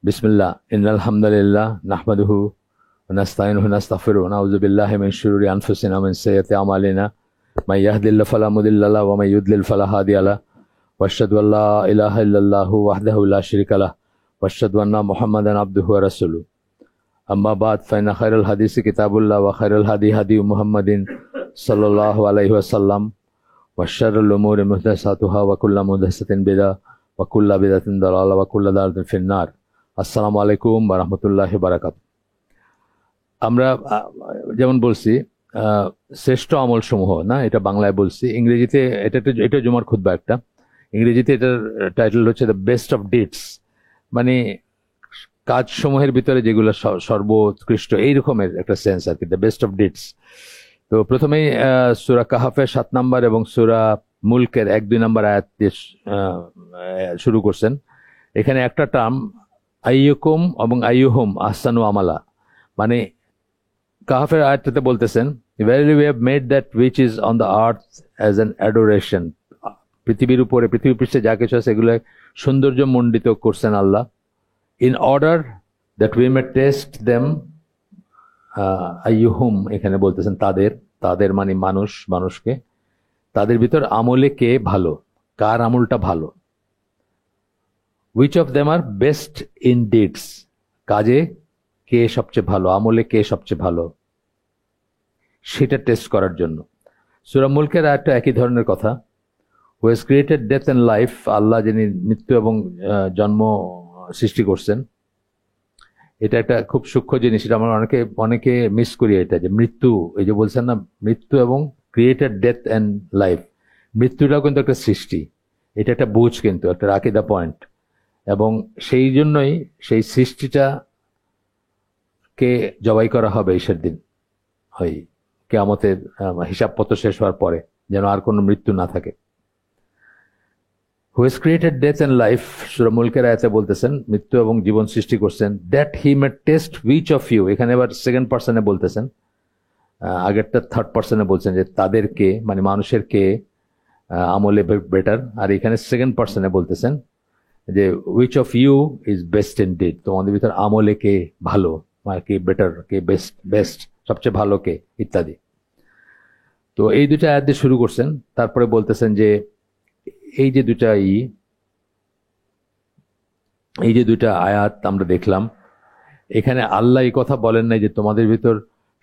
বিসমিল্লাহ ইন্নাল হামদুলিল্লাহ নাহমাদুহু ওয়া নাস্তাইনুহু ওয়া নাস্তাগফিরুহু ওয়া নাউযু বিল্লাহি মিন শুরুরি আনফুসিনা ওয়া মিন সাইয়্যাতি আমালিনা মান ইয়াহদিল্লাহু ফালা মুদিল্লা লাহু ওয়া মান ইউদ্লিল ফালা হাদিয়া লাহু ওয়া আশহাদু আল্লা ইলাহা ইল্লাল্লাহু ওয়াহদাহু লা শারীকা লাহু ওয়া আশহাদু আন্না মুহাম্মাদান আবদুহু ওয়া রাসূলুহু আম্মা বা'দ ফাইন্না খায়রাল হাদিসি কিতাবুল্লাহ ওয়া খায়রাল হাদি হাদি মুহাম্মাদিন সাল্লাল্লাহু আলাইহি ওয়াসাল্লাম ওয়া শাররুল উমুরি মুহদাসাতুহা ওয়া কুল্লু মুহদাসাতিন বিদআহ ওয়া কুল্লু বিদআতিন দালালাহ ওয়া কুল্লু দালালাতিন ফিন-নার। আসসালামু আলাইকুম ওয়া রাহমাতুল্লাহি ওয়া বারাকাতুহু। আমরা যেমন বলছি শ্রেষ্ঠ আমল সমূহ, না এটা বাংলায় বলছি, ইংরেজিতে এটা জুমার খুতবা একটা, ইংরেজিতে এটার টাইটেল হচ্ছে দ্য বেস্ট অফ ডিডস, মানে কাজ সমূহের ভিতরে যেগুলো সর্বোৎকৃষ্ট এই রকমের একটা সেন্স আর কি, দ্য বেস্ট অফ ডিডস। তো প্রথমেই সূরা কাহাফের 7 নম্বর এবং সূরা মুলকের 1-2 নম্বর আয়াত দিয়ে শুরু করছেন। এখানে একটা টার্ম আইয়ুকুম এবং আইয়ুহুম আহসানু আমালা, মানে কাহাফের আয়াতটাতে বলতেছেন verily we have made that which is on the earth as an adoration, পৃথিবীর উপরে পৃথিবীর পৃষ্ঠে যা কিছু আছে এগুলো সৌন্দর্য মণ্ডিত করছেন আল্লাহ, in order that we may test them, আইয়ুহুম এখানে বলতেছেন তাদের মানে মানুষকে, তাদের ভিতর আমলে কে ভালো, কার আমলটা ভালো, which of them are best in deeds, কাজে কে সবচেয়ে ভালো, আমলে কে সবচেয়ে ভালো, সেটা টেস্ট করার জন্য। সূরা মুলকের আয়াতটা একই ধরনের কথা, who has created death and life, আল্লাহ যিনি মৃত্যু এবং জন্ম সৃষ্টি করছেন। এটা একটা খুব সূক্ষ্ম জিনিস, এটা আমরা অনেকে মিস করি, এটা যে মৃত্যু, এই যে বলছেন না মৃত্যু এবং ক্রিয়েটেড ডেথ অ্যান্ড লাইফ, মৃত্যুটাও কিন্তু একটা সৃষ্টি, এটা একটা বুঝ, কিন্তু একটা আকীদা পয়েন্ট, এবং সেই জন্যই সেই সৃষ্টিটা কে জবাই করা হবে ঈশের দিন, হয় কিয়ামতের হিসাবপত্র শেষ হওয়ার পরে, যেন আর কোনো মৃত্যু না থাকে। who has created death and life, সূরা মুলকের আয়াতে বলতেছেন মৃত্যু এবং জীবন সৃষ্টি করছেন, that he may test which of you, এখানে এবার সেকেন্ড পার্সনে বলতেছেন, আগেরটা থার্ড পার্সনে বলছেন যে তাদেরকে মানে মানুষের কে আমলে বেটার, আর এখানে সেকেন্ড পার্সনে বলতেছেন যে which of you is best in deed, তোমাদের ভিতর আমলে কে ভালো, মানে কে বেটার, কে বেস্ট সবচেয়ে ভালো কে, ইত্যাদি। তো এই দুটা আয়াত দিয়ে শুরু করছেন, তারপরে বলতেছেন যে এই যে দুটা আয়াত আমরা দেখলাম, এখানে আল্লাহ এই কথা বলেন নাই যে তোমাদের ভিতর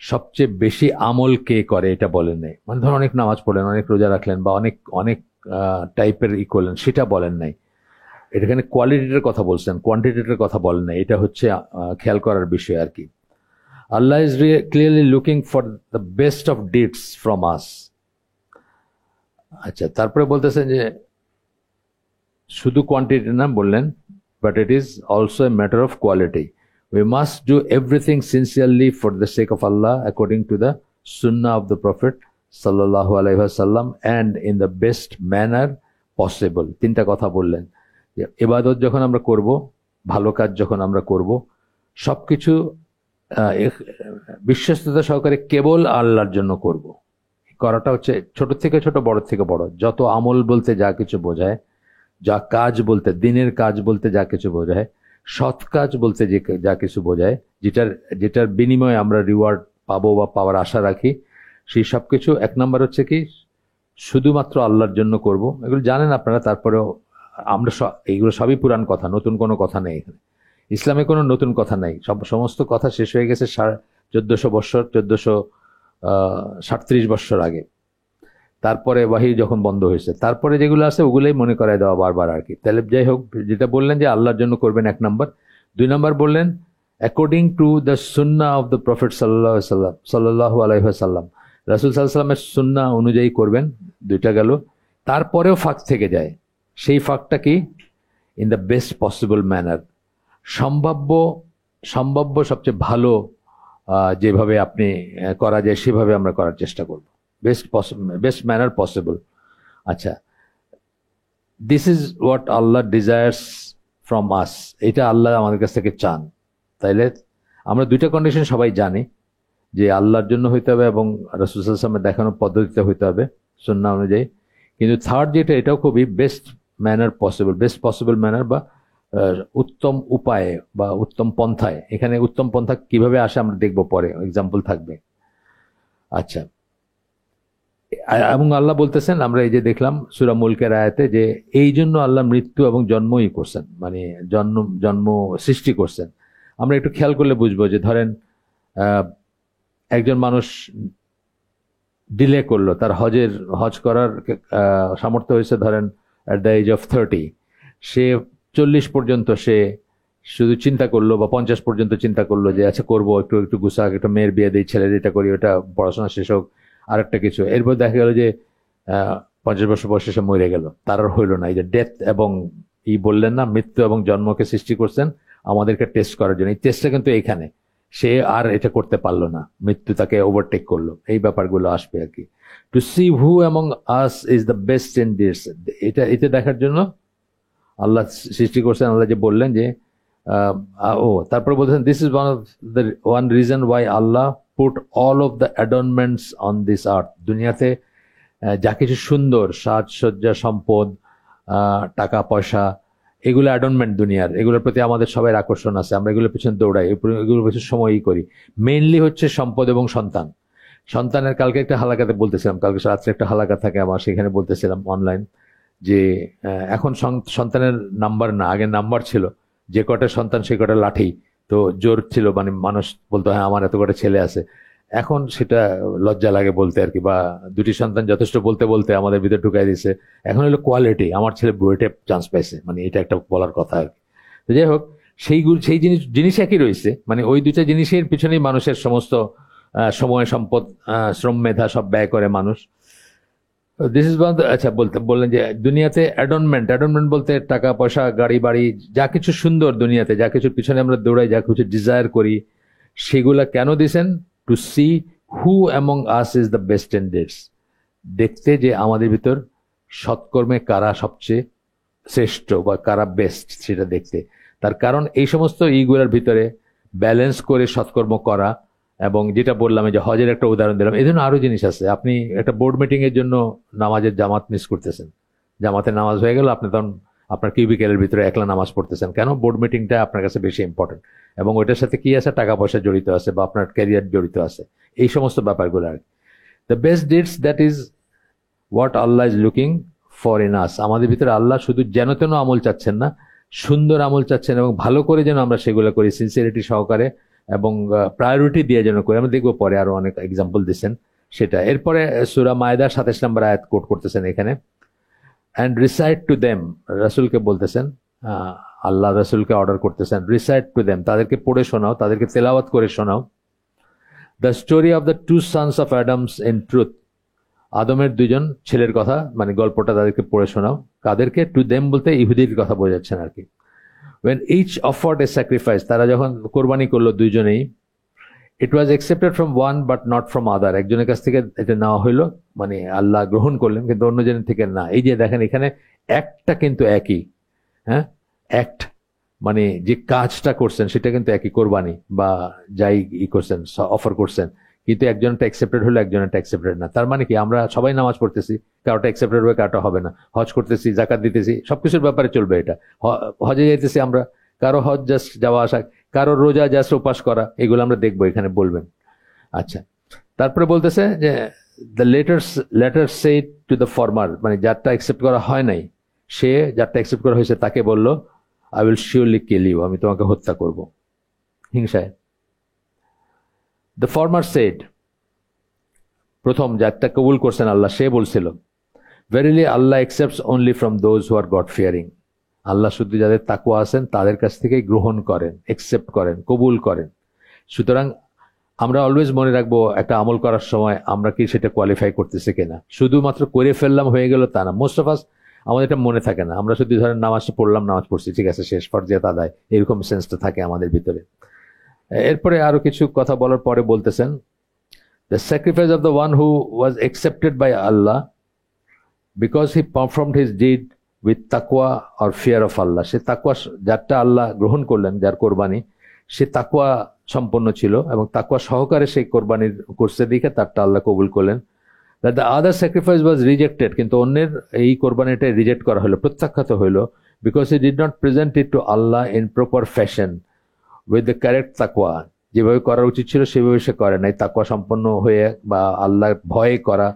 সবচেয়ে বেশি আমল কে করে, এটা বলেন নাই, মানে ধর অনেক নামাজ পড়লেন, অনেক রোজা রাখলেন বা অনেক টাইপের করলেন, সেটা বলেন নাই। এখানে কোয়ালিটিটার কথা বলছেন, কোয়ান্টিটিটার কথা বলেন নাই, এটা হচ্ছে খেয়াল করার বিষয় আর কি। Allah is clearly looking for the best of deeds from us. আচ্ছা, তারপরে বলতেছেন যে শুধু কোয়ান্টিটি না বললেন, but it is also a matter of quality. We must do everything sincerely for the sake of Allah according to the sunnah of the prophet সাল্লাল্লাহু আলাইহি ওয়াসাল্লাম and in the best manner possible. তিনটা কথা বললেন যে ইবাদত যখন আমরা করব, ভালো কাজ যখন আমরা করব, সবকিছু বিশ্বস্ততা সহকারে কেবল আল্লাহর জন্য করব। করাটা হচ্ছে ছোট থেকে ছোট, বড় থেকে বড়, যত আমল বলতে যা কিছু বোঝায়, যা কাজ বলতে, দিনের কাজ বলতে যা কিছু বোঝায়, সৎ কাজ বলতে যা কিছু বোঝায়, যেটার বিনিময়ে আমরা রিওয়ার্ড পাবো বা পাওয়ার আশা রাখি, সেই সব কিছু এক নম্বর হচ্ছে কি শুধুমাত্র আল্লাহর জন্য করব। এগুলো জানেন আপনারা, তারপরেও আমরা এইগুলো সবই পুরান কথা, নতুন কোনো কথা নেই এখানে, ইসলামে কোনো নতুন কথা নেই, সমস্ত কথা শেষ হয়ে গেছে 1437 বছর আগে, তারপরে ওয়াহি যখন বন্ধ হয়েছে, তারপরে যেগুলো আছে ওগুলোই মনে করায় দেওয়া বারবার আর কি। তাহলে যাই হোক, যেটা বললেন যে আল্লাহর জন্য করবেন এক নম্বর, 2 নম্বর বললেন according to the sunnah of the prophet সাল্লাল্লাহু আলাইহি ওয়াসাল্লাম, রাসূল সাল্লাল্লাহু আলাইহি ওয়াসাল্লামের সুন্নাহ অনুযায়ী করবেন, দুইটা গেল। তারপরেও ফাঁক থেকে যায়, সেই ফাঁকটা কি, in the best possible manner, সম্ভাব্য সবচেয়ে ভালো যেভাবে আপনি করা যায় সেভাবে আমরা করার চেষ্টা করব, বেস্ট ম্যানার পসিবল। আচ্ছা, this is what Allah desires from আস, এটা আল্লাহ আমাদের কাছ থেকে চান। তাইলে আমরা দুইটা কন্ডিশন সবাই জানি, যে আল্লাহর জন্য হইতে হবে এবং রাসূল সাল্লাল্লাহু আলাইহি ওয়াসাল্লামের দেখানো পদ্ধতিতে হইতে হবে সুন্নাহ অনুযায়ী। কিন্তু থার্ড যেটা, এটাও খুবই best manner possible, best possible manner বা উত্তম উপায়ে বা উত্তম পন্থায়, এখানে উত্তম পন্থা কিভাবে আসে আমরা দেখবো পরে, এক্সাম্পল থাকবে। আচ্ছা, এবং আল্লাহ বলতেছেন, আমরা এই যে দেখলাম সূরা মুলকের আয়াতে, যে এই জন্য আল্লাহ মৃত্যু এবং জন্মই করছেন, মানে জন্ম জন্ম সৃষ্টি করছেন। আমরা একটু খেয়াল করলে বুঝবো যে ধরেন একজন মানুষ ডিলে করলো, তার হজ করার সামর্থ্য হয়েছে ধরেন অ্যাট দ্য এজ অফ 30, সে 40 পর্যন্ত সে শুধু চিন্তা করলো, বা 50 পর্যন্ত চিন্তা করলো যে আচ্ছা করবো, একটু একটু গুছাক, একটু মেয়ের বিয়ে দিই, ছেলের এটা করি, ওটা পড়াশোনা শেষ হোক, আরেকটা কিছু। এরপর দেখা গেল যে 50 বছর বয়সে সে মরে গেল, তার আর হইল না। এই যে ডেথ এবং বললেন না, মৃত্যু এবং জন্মকে সৃষ্টি করছেন আমাদেরকে টেস্ট করার জন্য, এই টেস্টটা কিন্তু এখানে, সে আর এটা করতে পারলো না, মৃত্যু তাকে ওভারটেক করলো, এই ব্যাপারগুলো আসবে আর কি। To see who among us is the best in this, এটা দেখার জন্য আল্লাহ সৃষ্টি করছেন। আল্লাহ যে বললেন যে তারপরে বলছেন, this is one reason why Allah put all of the adornments on this earth. দুনিয়াতে যা কিছু সুন্দর সাজসজ্জা, সম্পদ, টাকা পয়সা, এগুলো অ্যাডর্নমেন্ট দুনিয়ার, এগুলোর প্রতি আমাদের সবাই আকর্ষণ আছে, আমরা এগুলোর পিছনে দৌড়াই, এগুলোর পিছনে সময়ই করি। মেইনলি হচ্ছে সম্পদ এবং সন্তান। সন্তানের কালকে একটা হালাকাতে বলতেছিলাম, কালকে রাত্রে একটা হালাকা থাকে আমার, সেখানে বলতেছিলাম অনলাইন, যে এখন সন্তানের নাম্বার না, আগে নাম্বার ছিল, যে কটা সন্তান সে কটা লাঠি, তো জোর ছিল, মানে মানুষ বলতো হ্যাঁ আমার এত কটা ছেলে আছে। এখন সেটা লজ্জা লাগে বলতে আর কি, বা দুটি সন্তান যথেষ্ট বলতে বলতে আমাদের ভিতরে ঢুকাই দিচ্ছে। এখন হলো কোয়ালিটি, আমার ছেলে বুয়েটে চান্স পাইছে, মানে এটা একটা বলার কথা আর কি। তো যাই হোক, সেই জিনিস একই রয়েছে, মানে ওই দুইটা জিনিসের পিছনেই মানুষের সমস্ত সময়, সম্পদ, শ্রম, মেধা সব ব্যয় করে মানুষ। This is one. আচ্ছা, বললেন যে দুনিয়াতে অ্যাডর্নমেন্ট বলতে টাকা পয়সা, গাড়ি বাড়ি, যা কিছু সুন্দর দুনিয়াতে, যা কিছুর পিছনে আমরা দৌড়াই, যা কিছু ডিজায়ার করি, সেগুলা কেন দিছেন? To see who among us is the best in this, দেখতে যে আমাদের ভিতর সৎকর্মে কারা সবচেয়ে শ্রেষ্ঠ বা কারা বেস্ট, সেটা দেখতে। তার কারণ এই সমস্ত ইগুলার ভিতরে ব্যালেন্স করে সৎকর্ম করা, এবং যেটা বললাম যে হজের একটা উদাহরণ দিলাম, এই জন্য আরো জিনিস আছে। আপনি একটা বোর্ড মিটিং এর জন্য নামাজের জামাত মিস করতেছেন, জামাতের নামাজ হয়ে গেল, আপনি তখন আপনার কিউবিকেলের ভিতরে একলা নামাজ পড়তেছেন, কেন? বোর্ড মিটিংটা আপনার কাছে বেশি ইম্পর্টেন্ট, এবং ওইটার সাথে কি আছে, টাকা পয়সা জড়িত আছে, বা আপনার ক্যারিয়ার জড়িত আছে, এই সমস্ত ব্যাপারগুলো আর কি। The best deeds, that is what Allah is looking for in us. আমাদের ভিতরে আল্লাহ শুধু যেন তেন আমল চাচ্ছেন না, সুন্দর আমল চাচ্ছেন, এবং ভালো করে যেন আমরা সেগুলো করি, সিনসিয়ারিটি সহকারে, এবং প্রায়োরিটি দিয়ে যেন করি। আমরা দেখবো পরে আরো অনেক এক্সাম্পল দিচ্ছেন সেটা। এরপরে সূরা মায়দার 27 নম্বর আয়াত কোট করতেছেন এখানে, অ্যান্ড রিসাইট টু দেম, রাসূলকে বলতেছেন, আল্লাহ রাসূলকে অর্ডার করতেছেন, রিসাইট টু দেম, তাদেরকে পড়ে শোনাও, তাদেরকে তেলাওয়াত করে শোনাও, the story of the two sons of Adam's in truth, আদমের দুজন ছেলের কথা, মানে গল্পটা তাদেরকে পড়ে শোনাও। কাদেরকে? টু দেম বলতে ইহুদির কথা বোঝাচ্ছেন আর কি। when each offered a sacrifice, তারা যখন কোরবানি করলো দুইজনেই, it was accepted from one but not from other, একজনের কাছ থেকে এটা নেওয়া হইলো, মানে আল্লাহ গ্রহণ করলেন, কিন্তু অন্যজনের থেকে না। এই যে দেখেন এখানে একটা কিন্তু একই, হ্যাঁ, অ্যাক্ট, মানে যে কাজটা করছেন সেটা কিন্তু একই, কোরবানি বা যাই করছেন, অফার করছেন, কিন্তু একজনটা অ্যাকসেপ্টেড হলো, একজনটা অ্যাকসেপ্টেড না। তার মানে কি, আমরা সবাই নামাজ পড়তেছি, কারোটা অ্যাকসেপ্টেড হবে, কারোটা হবে না, হজ করতেছি, জাকাত দিতেছি, সবকিছুর ব্যাপারে চলবে এটা। হজে যাইতেছি আমরা, কারো হজ জাস্ট যাওয়া আসা, কারো রোজা জাস্ট উপাস করা, এগুলো আমরা দেখবো এখানে বলবেন। আচ্ছা, তারপরে বলতেছে যে the letter said to the former, মানে যারটা অ্যাকসেপ্ট করা হয় নাই, সে যারটা অ্যাকসেপ্ট করা হয়েছে তাকে বলল, I will surely kill you, আমি তোমাকে হত্যা করব হিংসায়। দ্য ফর্মার সেড, প্রথম যারটা কবুল করছেন আল্লাহ, সে বলছিল, verily Allah accepts only from those who are god fearing, আল্লাহ শুধু যাদের তাকওয়া আছেন তাদের কাছ থেকেই গ্রহণ করেন, অ্যাকসেপ্ট করেন, কবুল করেন। সুতরাং আমরা অলওয়েজ মনে রাখবো, একটা আমল করার সময় আমরা কি সেটা কোয়ালিফাই করতেছে কিনা। শুধুমাত্র করে ফেললাম হয়ে গেল তা না, মোস্ট অফ আস আমাদের এটা মনে থাকে না। আমরা শুধু ধরেন নামাজটা পড়লাম, নামাজ পড়ছি, ঠিক আছে, শেষ ফরজিয়াত আদায়, এরকম সেন্সটা থাকে আমাদের ভিতরে। এরপরে আরো কিছু কথা বলার পরে বলতেছেন, the sacrifice of the one who was accepted by Allah because he performed his deed with তাকওয়া অর ফিয়ার অফ আল্লাহ, সে তাকওয়া, যারটা আল্লাহ গ্রহণ করলেন, যার কোরবানি, সে তাকওয়া সম্পন্ন ছিল এবং তাকওয়া সহকারে সেই কোরবানির করছে দিকে তারটা আল্লাহ কবুল করলেন। That the other sacrifice was rejected, কিন্তু অন্যের এই কোরবানিটা রিজেক্ট করা হলো, প্রত্যাখ্যাত হইলো, because he did not present it to Allah in proper fashion with the correct taqwa. যেভাবে করা উচিত ছিল সেভাবে সে করে নাই, তাকওয়া সম্পন্ন হয়ে বা আল্লাহর ভয়ে করা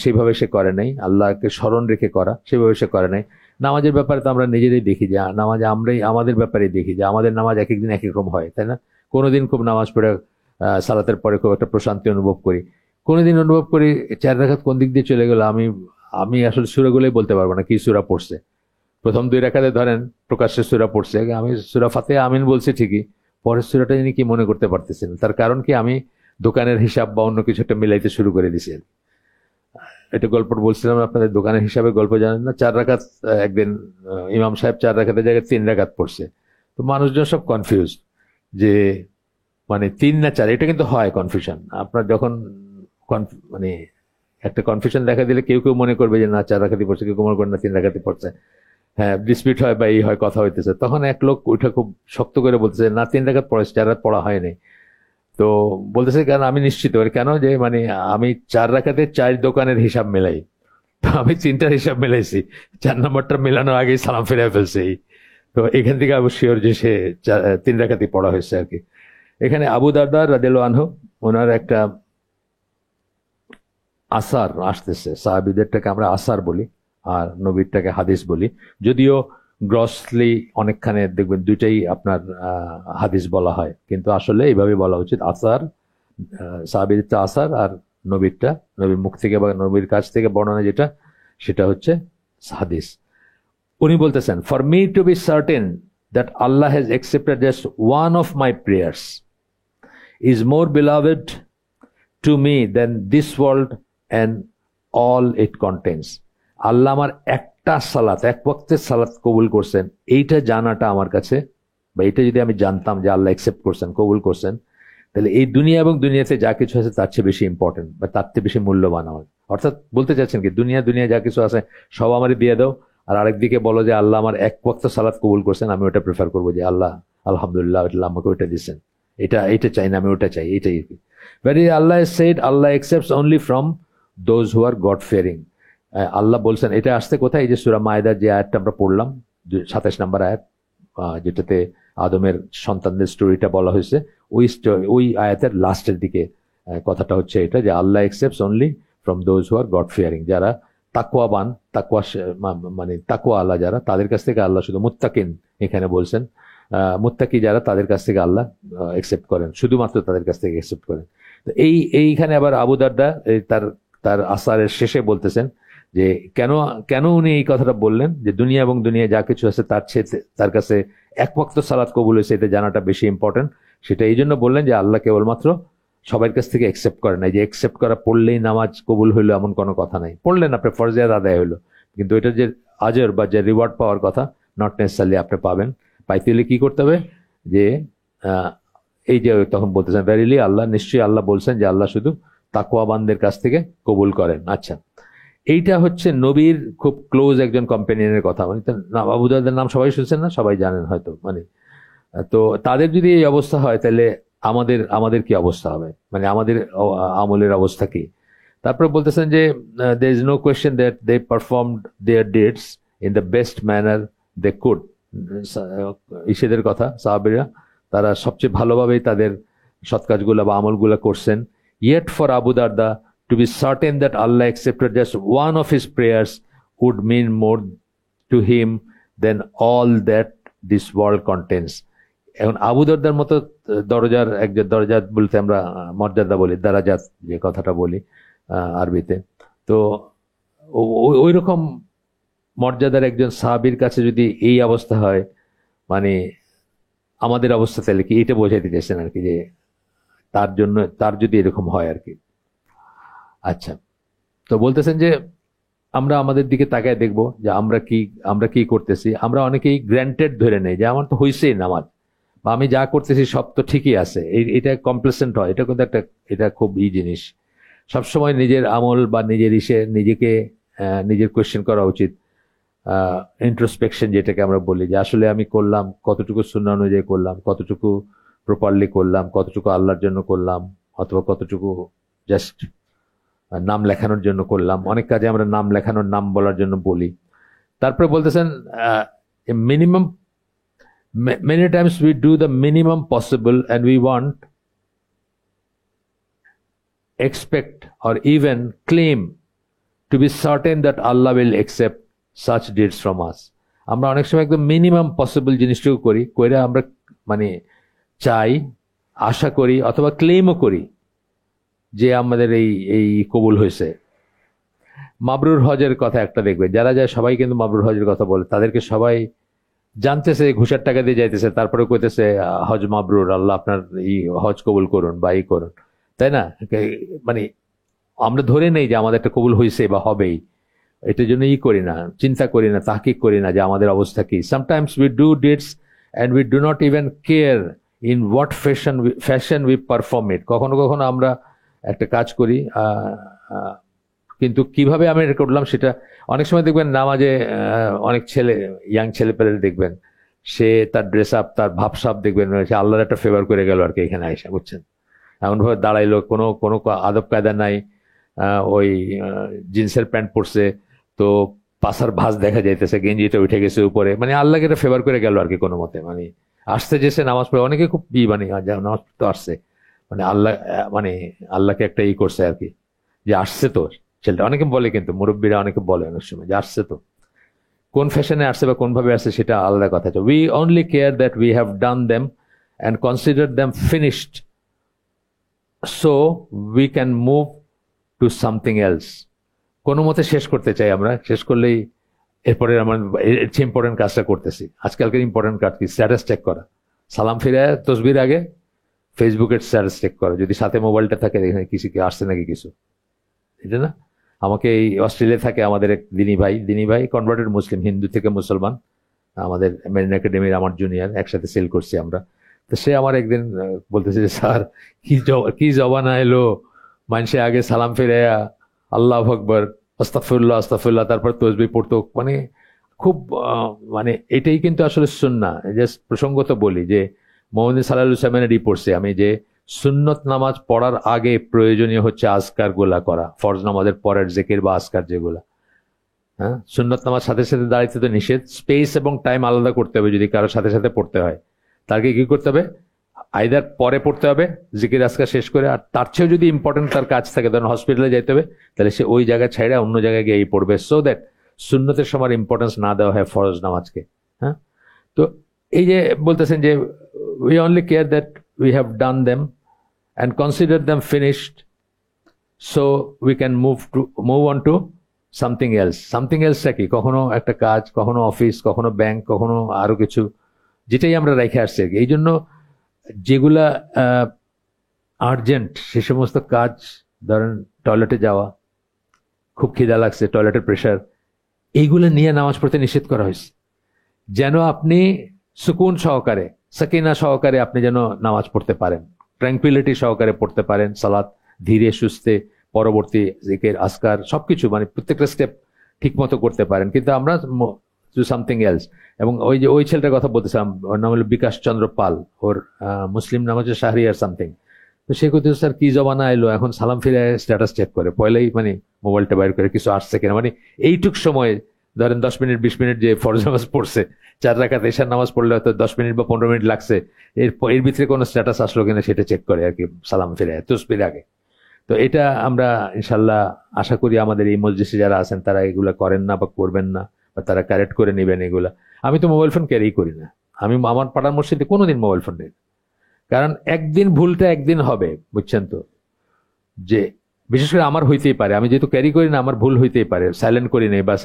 সেভাবে সে করে নাই, আল্লাহকে স্মরণ রেখে করা সেভাবে সে করে নাই। নামাজের ব্যাপারে তো আমরা নিজেরাই দেখি যে নামাজে আমরাই আমাদের ব্যাপারে দেখি যে আমাদের নামাজ এক একদিন এক এক রকম হয়, তাই না? কোনোদিন খুব নামাজ পড়ে সালাতের পরে খুব একটা প্রশান্তি অনুভব করি, কোনোদিন অনুভব করি 4 রাকাত কোন দিক দিয়ে চলে গেল, আমি আসলে সূরাগুলোই বলতে পারবো না কি সূরা পড়ছে। প্রথম 2 রাকাতে ধরেন প্রকাশ্যে সূরা পড়ছে, আমি সূরা ফাতিহা আমিন বলছি ঠিকই, পরের সূরাটা যিনি কি মনে করতে পারতেছি না। তার কারণ কি, আমি দোকানের হিসাব বা অন্য কিছু একটা মিলাইতে শুরু করে দিছি। এটা গল্প বলছিলাম আপনাদের, দোকানের হিসাবে গল্প জানেন না। 4 রাকাত একদিন ইমাম সাহেব 4 রাকাতের জায়গায় 3 রাকাত পড়ছে, তো মানুষজন সব কনফিউজ যে মানে 3 না 4, এটা কিন্তু হয় কনফিউশন। আপনার যখন মানে একটা কনফিউশন দেখা দিলে কেউ কেউ মনে করবে যে না 4 রাকাতই পড়ছে, কেউ মনে করে না 3 রাকাতই পড়ছে, হ্যাঁ ডিসপিউট হয় বা এই হয়, কথা হইতেছে, তখন এক লোক ওইটা খুব শক্ত করে বলতেছে না 3 রাকাত পড়েছে, 4 রাকাত পড়া হয়নি। তো বলতেছে কেন, আমি নিশ্চিত কেন, যে মানে আমি 4 রাকাতে 4 দোকানের হিসাব মেলাই, তো আমি 3টার হিসাব মেলাইছি, 4 নম্বরটা মেলানোর আগেই সালাম ফিরে ফেলছে। তো এখান থেকে অবশ্যই যে সে 3 রাকাতই পড়া হয়েছে আর কি। এখানে আবু দারদা রাদিয়াল্লাহু আনহু ওনার একটা আসার আসতেছে, সাহাবীদেরটাকে আমরা আসার বলি আর নবীরটাকে হাদিস বলি, যদিও গ্রসলি অনেকখানে দেখবেন দুইটাই আপনার হাদিস বলা হয়, কিন্তু আসলে এইভাবে বলা উচিত আসার, সাহাবীদেরটা আসার আর নবীরটা নবীর মুখ থেকে বা নবীর কাছ থেকে বর্ণনা যেটা সেটা হচ্ছে হাদিস। উনি বলতেছেন, for me to be certain that Allah has accepted just one of my prayers is more beloved to me than this world and all it contains. আল্লাহ আমার একটা সালাত, এক ওয়াক্তের সালাত কবুল করছেন, এইটা জানাটা আমার কাছে, বা এটা যদি আমি জানতাম যে আল্লাহ অ্যাকসেপ্ট করছেন, কবুল করছেন, তাহলে এই দুনিয়া এবং দুনিয়াতে যা কিছু আছে তার চেয়ে বেশি ইম্পর্টেন্ট বা তার চেয়ে বেশি মূল্যবান আমার। অর্থাৎ বলতে চাচ্ছেন কি, দুনিয়া যা কিছু আছে সব আমারই দিয়ে দাও, আর আরেকদিকে বলো যে আল্লাহ আমার এক ওয়াক্ত সালাত কবুল করছেন, আমি ওটা প্রেফার করবো, যে আল্লাহ আলহামদুলিল্লাহ আমাকে ওইটা দিচ্ছেন, এটা চাই না, আমি ওটা চাই, এটাই। But Allah has said Allah accepts only from those who are God fearing. আল্লাহ বলছেন, এটা আসতে কোথায়, এই যে সূরা মায়েদার যে আয়াতটা আমরা পড়লাম 27 নম্বর আয়াত, যেটাতে আদমের সন্তানদের স্টোরিটা বলা হয়েছে, ওই আয়াতের লাস্টের দিকে কথাটা হচ্ছে এটা, যে আল্লাহ accepts only from those who are God fearing, যারা তাকওয়াবান, মানে তাকওয়া আল্লাহ যারা, তাদের কাছ থেকে আল্লাহ শুধু মুত্তাকিন এখানে বলছেন, মুত্তাকি যারা তাদের কাছ থেকে আল্লাহ একসেপ্ট করেন, শুধুমাত্র তাদের কাছ থেকে একসেপ্ট করেন। তো এইখানে আবার আবু দারদা তার আসারের শেষে বলতেছেন যে কেন উনি এই কথাটা বললেন, যে দুনিয়া এবং দুনিয়া যা কিছু আছে তার কাছে এক ওয়াক্ত সালাত কবুল হয়েছে, এটা জানাটা বেশি ইম্পর্টেন্ট। সেটা এই জন্য বললেন যে আল্লাহ কেবলমাত্র সবার কাছ থেকে একসেপ্ট করে নাই, যে একসেপ্ট করা পড়লেই নামাজ কবুল হইলো এমন কোনো কথা নাই। পড়লেন আপনি, ফরজিয়াত আদায় হইলো, কিন্তু এটা যে আজর বা যে রিওয়ার্ড পাওয়ার কথা, নট নেসেসারলি আপনি পাইতে হলে কি করতে হবে, যে এই যে তখন বলতেছেন ভেরিলি আল্লাহ, নিশ্চয়ই আল্লাহ বলছেন যে আল্লাহ শুধু তাকওয়াবানদের কাছ থেকে কবুল করেন। আচ্ছা, এইটা হচ্ছে নবীর খুব ক্লোজ একজন কম্পেনিয়নের কথা, মানে আবু দারদার নাম সবাই শুনছেন না, সবাই জানেন হয়তো, মানে তো তাদের যদি এই অবস্থা হয় তাহলে আমাদের কি অবস্থা হবে, মানে আমাদের আমলের অবস্থা কি। তারপরে বলতেছেন যে there is no question that they performed their deeds in the best manner they could. ইসেদের কথা, সাহাবীরা তারা সবচেয়ে ভালোভাবেই তাদের সৎ কাজগুলা বা আমলগুলা করছেন। Yet for Abu Darda to be certain that Allah accepted just one of his prayers would mean more to him than all that this world contains. এখন আবু দারদার মতো দরজাত বলতে আমরা মর্যাদা বলি, দারাজাত যে কথাটা বলি আরবিতে, তো ওই রকম মর্যাদার একজন সাহাবীর কাছে যদি এই অবস্থা হয়, মানে আমাদের অবস্থা তাহলে কি, এটা বোঝাইতে চাইছেন আর কি, যে তার যদি এরকম হয় আর কি। আচ্ছা, তো বলতেছেন যে আমরা আমাদের দিকে তাকায় দেখবো যে আমরা কি করতেছি। আমরা অনেকেই গ্র্যান্টেড ধরে নেই যে আমার তো হয়েছেই নামাজ, বা আমি যা করতেছি সব তো ঠিকই আছে, এটা কমপ্লেসেন্ট হয়। এটা কিন্তু এটা খুব জিনিস। সবসময় নিজের আমল বা নিজের নিজের কোয়েশ্চেন করা উচিত। ইন্ট্রোস্পেকশন যেটাকে আমরা বলি, যে আসলে আমি করলাম কতটুকু সুন্নাহ অনুযায়ী করলাম, কতটুকু প্রপারলি করলাম, কতটুকু আল্লাহর জন্য করলাম, অথবা কতটুকু জাস্ট নাম লেখানোর জন্য করলাম। অনেক কাজে আমরা নাম লেখানোর, নাম বলার জন্য বলি। তারপরে বলতেছেন a minimum. Many times we do the minimum possible and we want, expect or even claim to be certain that Allah will accept such deeds from us. আমরা অনেক সময় একদম মিনিমাম পসিবল জিনিসটুকু করি, করে আমরা মানে চাই, আশা করি অথবা ক্লেমও করি যে আমাদের এই এই কবুল হয়েছে। মাবরুর হজের কথা একটা দেখবে, যারা যায় সবাই কিন্তু মাবরুর হজের কথা বলে, তাদেরকে সবাই জানতেছে ঘুষের টাকা দিয়ে যাইতেছে, তারপরে কইতেছে হজ মাবরুর, আল্লাহ আপনার এই হজ কবুল করুন বা এই করুন, তাই না? মানে আমরা ধরে নেই যে আমাদের একটা কবুল হয়েছে বা হবেই, এটার জন্য করি না, চিন্তা করি না, তাহকিক করি না যে আমাদের অবস্থা কি। Sometimes we do deeds and we do not even care in what fashion we perform it. কখনো কখনো আমরা একটা কাজ করি কিন্তু কিভাবে আমি এটা করলাম সেটা, অনেক সময় দেখবেন নামাজে অনেক ছেলে, ইয়াং ছেলে পেলে দেখবেন, সে তার ড্রেস আপ, তার ভাবসাব দেখবেন সে আল্লাহর একটা ফেভার করে গেল আর কি এখানে আইসা, বুঝছেন? এমনভাবে দাঁড়াইলো, কোনো কোনো আদব কায়দা নাই, ওই জিন্সের প্যান্ট পরছে, তো পাশার ভাঁজ দেখা যাইতেছে, গেঞ্জিটা উঠে গেছে উপরে, মানে আল্লাহকে এটা ফেভার করে গেল আর কি কোনো মতে। মানে আসতে যেসে নামাজ পড়ে, অনেকে খুব মানে নামাজ পড়তে আসছে, মানে আল্লাহ মানে আল্লাহকে একটা করছে আর কি, যে আসছে তো ছেলেটা। অনেকে বলে, কিন্তু মুরব্বীরা অনেকে বলে অনেক সময় যে আসছে তো, কোন ফ্যাশনে আসছে বা কোনভাবে আসছে সেটা আলাদা কথা। We only care that we have done them and consider them finished so we can move to something else. কোনো মতে শেষ করতে চাই আমরা, শেষ করলেই এরপরে আমার এর চেয়ে ইম্পর্টেন্ট কাজটা করতেছি। আজকালকার ইম্পর্টেন্ট কাজ কি? স্ট্যাটাস চেক করা, সালাম ফিরে তসবির আগে ফেসবুকের স্ট্যাটাস চেক করা, যদি সাথে মোবাইলটা থাকে এখানে কিছু কি আসছে নাকি কিছু, এটা না? আমাকে এই অস্ট্রেলিয়া থাকে আমাদের এক দিনী ভাই কনভার্টেড মুসলিম, হিন্দু থেকে মুসলমান, আমাদের মেরিন একাডেমির আমার জুনিয়র, একসাথে সেল করছি আমরা। তো সে আমার একদিন বলতেছে যে স্যার কি জবানা এলো, মানুষে আগে সালাম ফিরে আল্লাহ আকবর আস্তাগফিরুল্লাহ আস্তাগফিরুল্লাহ তারপর তসবিহ পড়তো, মানে খুব মানে এটাই কিন্তু আসলে সুন্নাহ। জাস্ট প্রসঙ্গত বলি যে মোহাম্মদ সাল্লাল্লাহু আলাইহি ওয়াসাল্লামের পড়ছে আমি যে সুন্নত নামাজ পড়ার আগে প্রয়োজনীয় হচ্ছে আজকার গুলা করা, ফরজ নামাজের পরের জিকির বা আজকার যেগুলা। হ্যাঁ, সুন্নত নামাজ সাথে সাথে দাঁড়াইতে তো নিষেধ, স্পেস এবং টাইম আলাদা করতে হবে। যদি কারোর সাথে সাথে পড়তে হয় তাকে কি করতে হবে? আইদার পরে পড়তে হবে জিকির আজকার শেষ করে, আর তার চেয়েও যদি ইম্পর্টেন্ট তার কাজ থাকে, ধরেন হসপিটালে যাইতে হবে, তাহলে সে ওই জায়গায় ছেড়ে অন্য জায়গায় গিয়ে পড়বে, সো দ্যাট সুন্নতের সময় ইম্পর্টেন্স না দেওয়া হয় ফরজ নামাজকে। হ্যাঁ, তো এই যে বলতেছেন যে we only care that we have done them and consider them finished so we can move on to something else. Something else কি? কখনো একটা কাজ, কখনো অফিস, কখনো ব্যাংক, কখনো আরো কিছু, যেটাই আমরা রেখে আসছি। এই জন্য যেগুলা আর্জেন্ট সে সমস্ত কাজ, ধরেন টয়লেটে যাওয়া, খুব খিদা লাগছে, টয়লেটের প্রেশার, এইগুলো নিয়ে নামাজ পড়তে নিষেধ করা হয়েছে, যেন আপনি সুকুন সহকারে, সাকিনা সহকারে আপনি যেন নামাজ পড়তে পারেন, ট্র্যাঙ্কুইলিটি সহকারে পড়তে পারেন সালাত, ধীরে সুস্থে, পরবর্তী জিকির আজকার সবকিছু, মানে প্রত্যেকটা স্টেপ ঠিক মতো করতে পারেন। কিন্তু আমরা ডু সামথিং এলস। এবং ওই যে ওই ছেলেটার কথা বলতেছিলাম, ওর নাম হলো বিকাশ চন্দ্র পাল, ওর মুসলিম নাম হচ্ছে শাহরিয়ার সামথিং। তো সে করতে স্যার কি জমানা এলো, এখন সালাম ফিরে স্ট্যাটাস চেক করে, পয়লাই মানে মোবাইলটা বাইর করে কিছু আসছে কিনা, মানে এইটুক সময় ধরেন 10 মিনিট 20 মিনিট যে ফরজ নামাজ পড়ছে, 4 রাকাত এশার নামাজ পড়লে হয়তো 10 মিনিট বা 15 মিনিট লাগছে, এর ভিতরে কোনো স্ট্যাটাস আসলো কিনা সেটা চেক করে আর কি সালাম ফিরে তসবির আগে। তো এটা আমরা ইনশাল্লাহ আশা করি আমাদের এই মজলিসে যারা আছেন তারা এগুলা করেন না বা করবেন না, বা তারা কারেক্ট করে নেবেন এগুলা। আমি তো মোবাইল ফোন ক্যারি করি না, আমি আমার পাড়ার মসজিদে কোনোদিন মোবাইল ফোন নেই, কারণ একদিন ভুলটা একদিন হবে, বুঝছেন তো? যে বিশেষ করে আমার হইতেই পারে, আমি যেহেতু ক্যারি করি না আমার ভুল হইতেই পারে, সাইলেন্ট করি নেই, বাস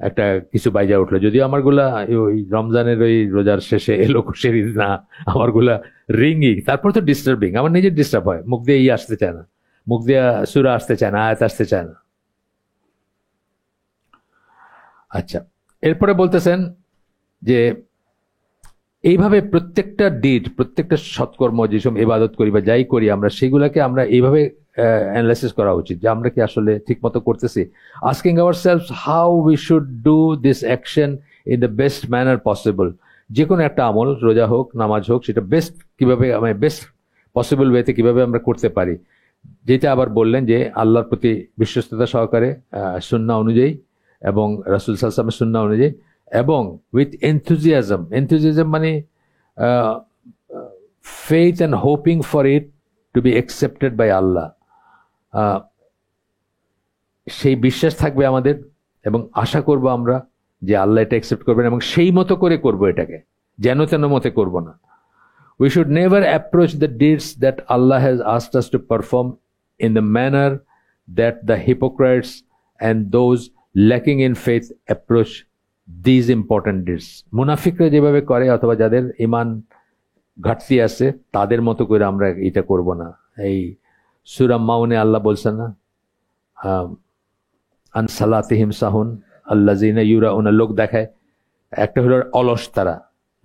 একটা কিছু বাইজা উঠলো। যদিও আমারগুলা ওই রমজানের ওই রোজার শেষে এলো খুশির ঈদ না, আমারগুলা রিংই, তারপর তো ডিস্টার্বিং, আমার নিজের ডিস্টার্ব হয়, মুখ দিয়ে আসতে চায় না, মুখ দিয়ে সুরা আসতে চায় না, আয়াত আসতে চায় না। আচ্ছা, এরপরে বলতেছেন যে এইভাবে প্রত্যেকটা ডিড, প্রত্যেকটা সৎকর্ম, যেসব ইবাদত করি বা যাই করি আমরা, সেগুলাকে আমরা এইভাবে অ্যানালাইসিস করা উচিত যে আমরা কি আসলে ঠিক মতো করতেছি। Asking ourselves how we should do this action in the best manner possible. যে কোনো একটা আমল, রোজা হোক, নামাজ হোক, সেটা বেস্ট কিভাবে, মানে বেস্ট পসিবল ওয়েতে কিভাবে আমরা করতে পারি। যেটা আবার বললেন যে আল্লাহর প্রতি বিশ্বস্ততা সহকারে, সুন্নাহ অনুযায়ী এবং রাসূল সাল্লাল্লাহু আলাইহি ওয়াসাল্লামের সুন্নাহ অনুযায়ী, এবং উইথ এনথুজিয়াজম মানে faith and hoping for it to be accepted by Allah, সেই বিশ্বাস থাকবে আমাদের এবং আশা করব আমরা যে আল্লাহ এটা অ্যাকসেপ্ট করবেন এবং সেই মতো করে করব, এটাকে যেন তেন মতে করব না। We should never approach the deeds that Allah has asked us to perform in the manner that the hypocrites and those lacking in faith approach these important deeds. মুনাফিকরা যেভাবে করে অথবা যাদের ঈমান ঘাটতি আছে তাদের মতো করে আমরা এটা করব না। এই সূরা মাউনে আল্লাহ বলছেন না, আন সালাতিহিম সাহুন আল্লাযিনা ইউরাউনা, লোক দেখায়। একটা হলো অলস, তারা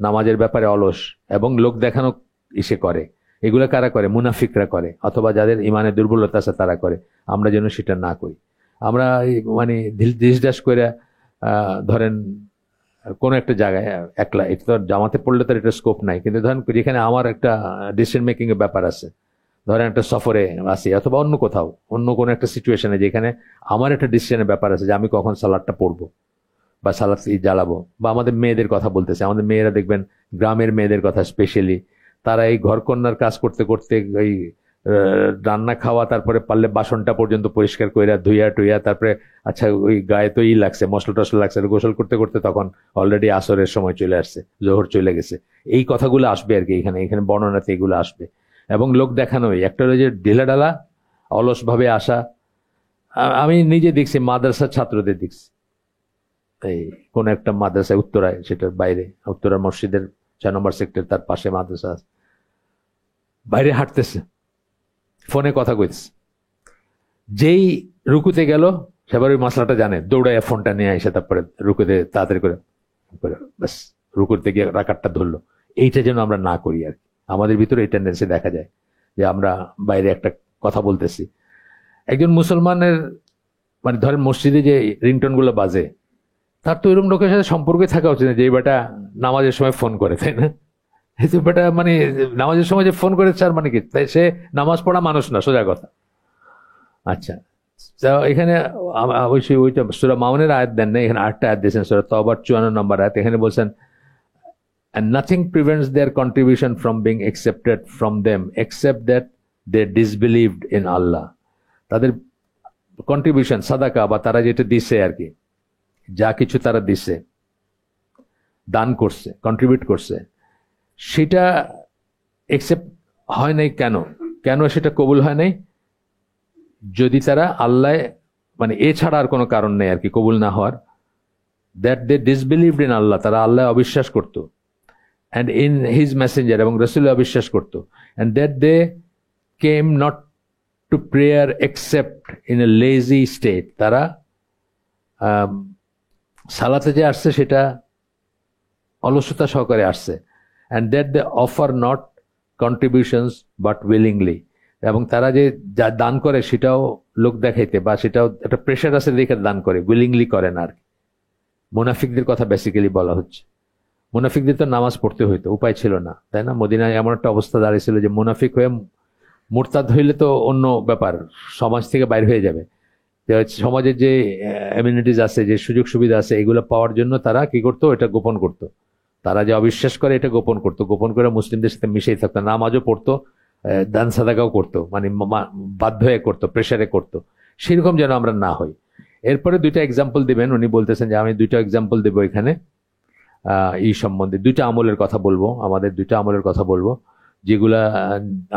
নামাজের ব্যাপারে অলস এবং লোক দেখানো ইসে করে। এগুলো কারা করে? মুনাফিকরা করে, অথবা যাদের ইমানের দুর্বলতা আছে তারা করে। আমরা যেন সেটা না করি। আমরা মানে দিশদাস করে ধরেন কোনো একটা জায়গায় একলা, এটা তো জামাতে পড়লে তার এটা স্কোপ নাই, কিন্তু ধরেন যেখানে আমার একটা ডিসিশন মেকিং এর ব্যাপার আছে, ধরেন একটা সফরে আসি অথবা অন্য কোথাও অন্য কোনো একটা সিচুয়েশনে যেখানে আমার একটা ডিসিশনের ব্যাপার আছে যে আমি কখন সালাদটা পড়বো বা সালাদ জ্বালাবো, বা আমাদের মেয়েদের কথা বলতেছে, আমাদের মেয়েরা দেখবেন গ্রামের মেয়েদের কথা স্পেশালি, তারা এই ঘরকন্যার কাজ করতে করতে এই রান্না খাওয়া, তারপরে পারলে বাসনটা পর্যন্ত পরিষ্কার কইরা ধুইয়া টুইয়া, তারপরে আচ্ছা ওই গায়ে তো লাগছে, মশলা টসলা লাগছে, গোসল করতে করতে তখন অলরেডি আসরের সময় চলে আসছে, জোহর চলে গেছে। এই কথাগুলো আসবে আর কি, এখানে বর্ণনাতে এগুলো আসবে। এবং লোক দেখানোই একটা হলো যে ঢিলা ঢালা অলস ভাবে আসা। আমি নিজে দেখছি, মাদ্রাসার ছাত্রদের দেখছি, এই কোন একটা মাদ্রাসায় উত্তরায়, সেটার বাইরে, উত্তরার মসজিদের 4 নম্বর সেক্টর, তার পাশে মাদ্রাসা আছে, বাইরে হাঁটতেছে, ফোনে কথা কইতেছে। যেই রুকুতে গেল সেবার ওই মশলাটা জানে, দৌড়ায় ফোনটা নিয়ে এসে তারপরে রুকুতে তাড়াতাড়ি করে ব্যাস রুকুতে গিয়ে রাকাতটা ধরলো। এইটা যেন আমরা না করি আর কি। আমাদের ভিতরে এই টেন্ডেন্সি দেখা যায় যে আমরা বাইরে একটা কথা বলতেছি। একজন মুসলমানের মানে ধরেন মসজিদে যে রিংটোন গুলো বাজে, তার তো এরকম লোকের সাথে সম্পর্কে থাকা উচিত না যে বেটা নামাজের সময় ফোন করে, তাই না? বেটা মানে নামাজের সময় যে ফোন করে তার মানে কি? তাই সে নামাজ পড়া মানুষ না, সোজা কথা। আচ্ছা, এখানে অবশ্যই ওইটা সূরা মাউনের আয়াত দেন না, এখানে 8টা আয়াত দিয়েছেন, সূরা তাওবার 54 নম্বর আয়াত। এখানে বলছেন and nothing prevents their contribution from being accepted from them except that they disbelieved in Allah. তাদের কন্ট্রিবিউশন সাদাকা বা তারা যেটা দিছে আর কি, যা কিছু তারা দিছে, দান করছে, কন্ট্রিবিউট করছে, সেটা একসেপ্ট হয় নাই। কেন সেটা কবুল হয় নাই? যদি তারা আল্লাহ মানে এছাড়া আর কোনো কারণ নেই আর কি কবুল না হওয়ার। দ্যাট দে ডিসবিলিভড ইন আল্লাহ, তারা আল্লাহ অবিশ্বাস করতো, and in his messenger, এবং রাসূল অবিশ্বাস করতো, and that they came not to prayer except in a lazy state, তারা সালাতে যে আসছে সেটা অলসতা সহকারে আসছে, and that they offer not contributions but willingly, এবং তারা যে যা দান করে সেটাও লোক দেখাইতে বা সেটাও একটা প্রেশার আছে দেখে দান করে, উইলিংলি করে না আর কি। মুনাফিকদের কথা বেসিক্যালি বলা হচ্ছে। মুনাফিকদের তো নামাজ পড়তে হইতো, উপায় ছিল না, তাই না? মদিনায় এমন একটা অবস্থা দাঁড়িয়েছিল যে মুনাফিক হয়ে মুরতাদ হইলে তো অন্য ব্যাপার, সমাজ থেকে বাইর হয়ে যাবে। সমাজের যে এমিনিটিজ আছে, যে সুযোগ সুবিধা আছে, এগুলো পাওয়ার জন্য তারা কি করতো? এটা গোপন করতো। তারা যে অবিশ্বাস করে এটা গোপন করতো, গোপন করে মুসলিমদের সাথে মিশেই থাকতো, নামাজও পড়তো, দান সাদাকাও করতো, মানে বাধ্য হয়ে করতো, প্রেশারে করতো। সেরকম যেন আমরা না হই। এরপরে 2টা এক্সাম্পল দিবেন, উনি বলতেছেন যে আমি 2টা এক্সাম্পল দেবো এখানে এই সম্বন্ধে। 2টা আমলের কথা বলবো, আমাদের 2টা আমলের কথা বলবো, যেগুলা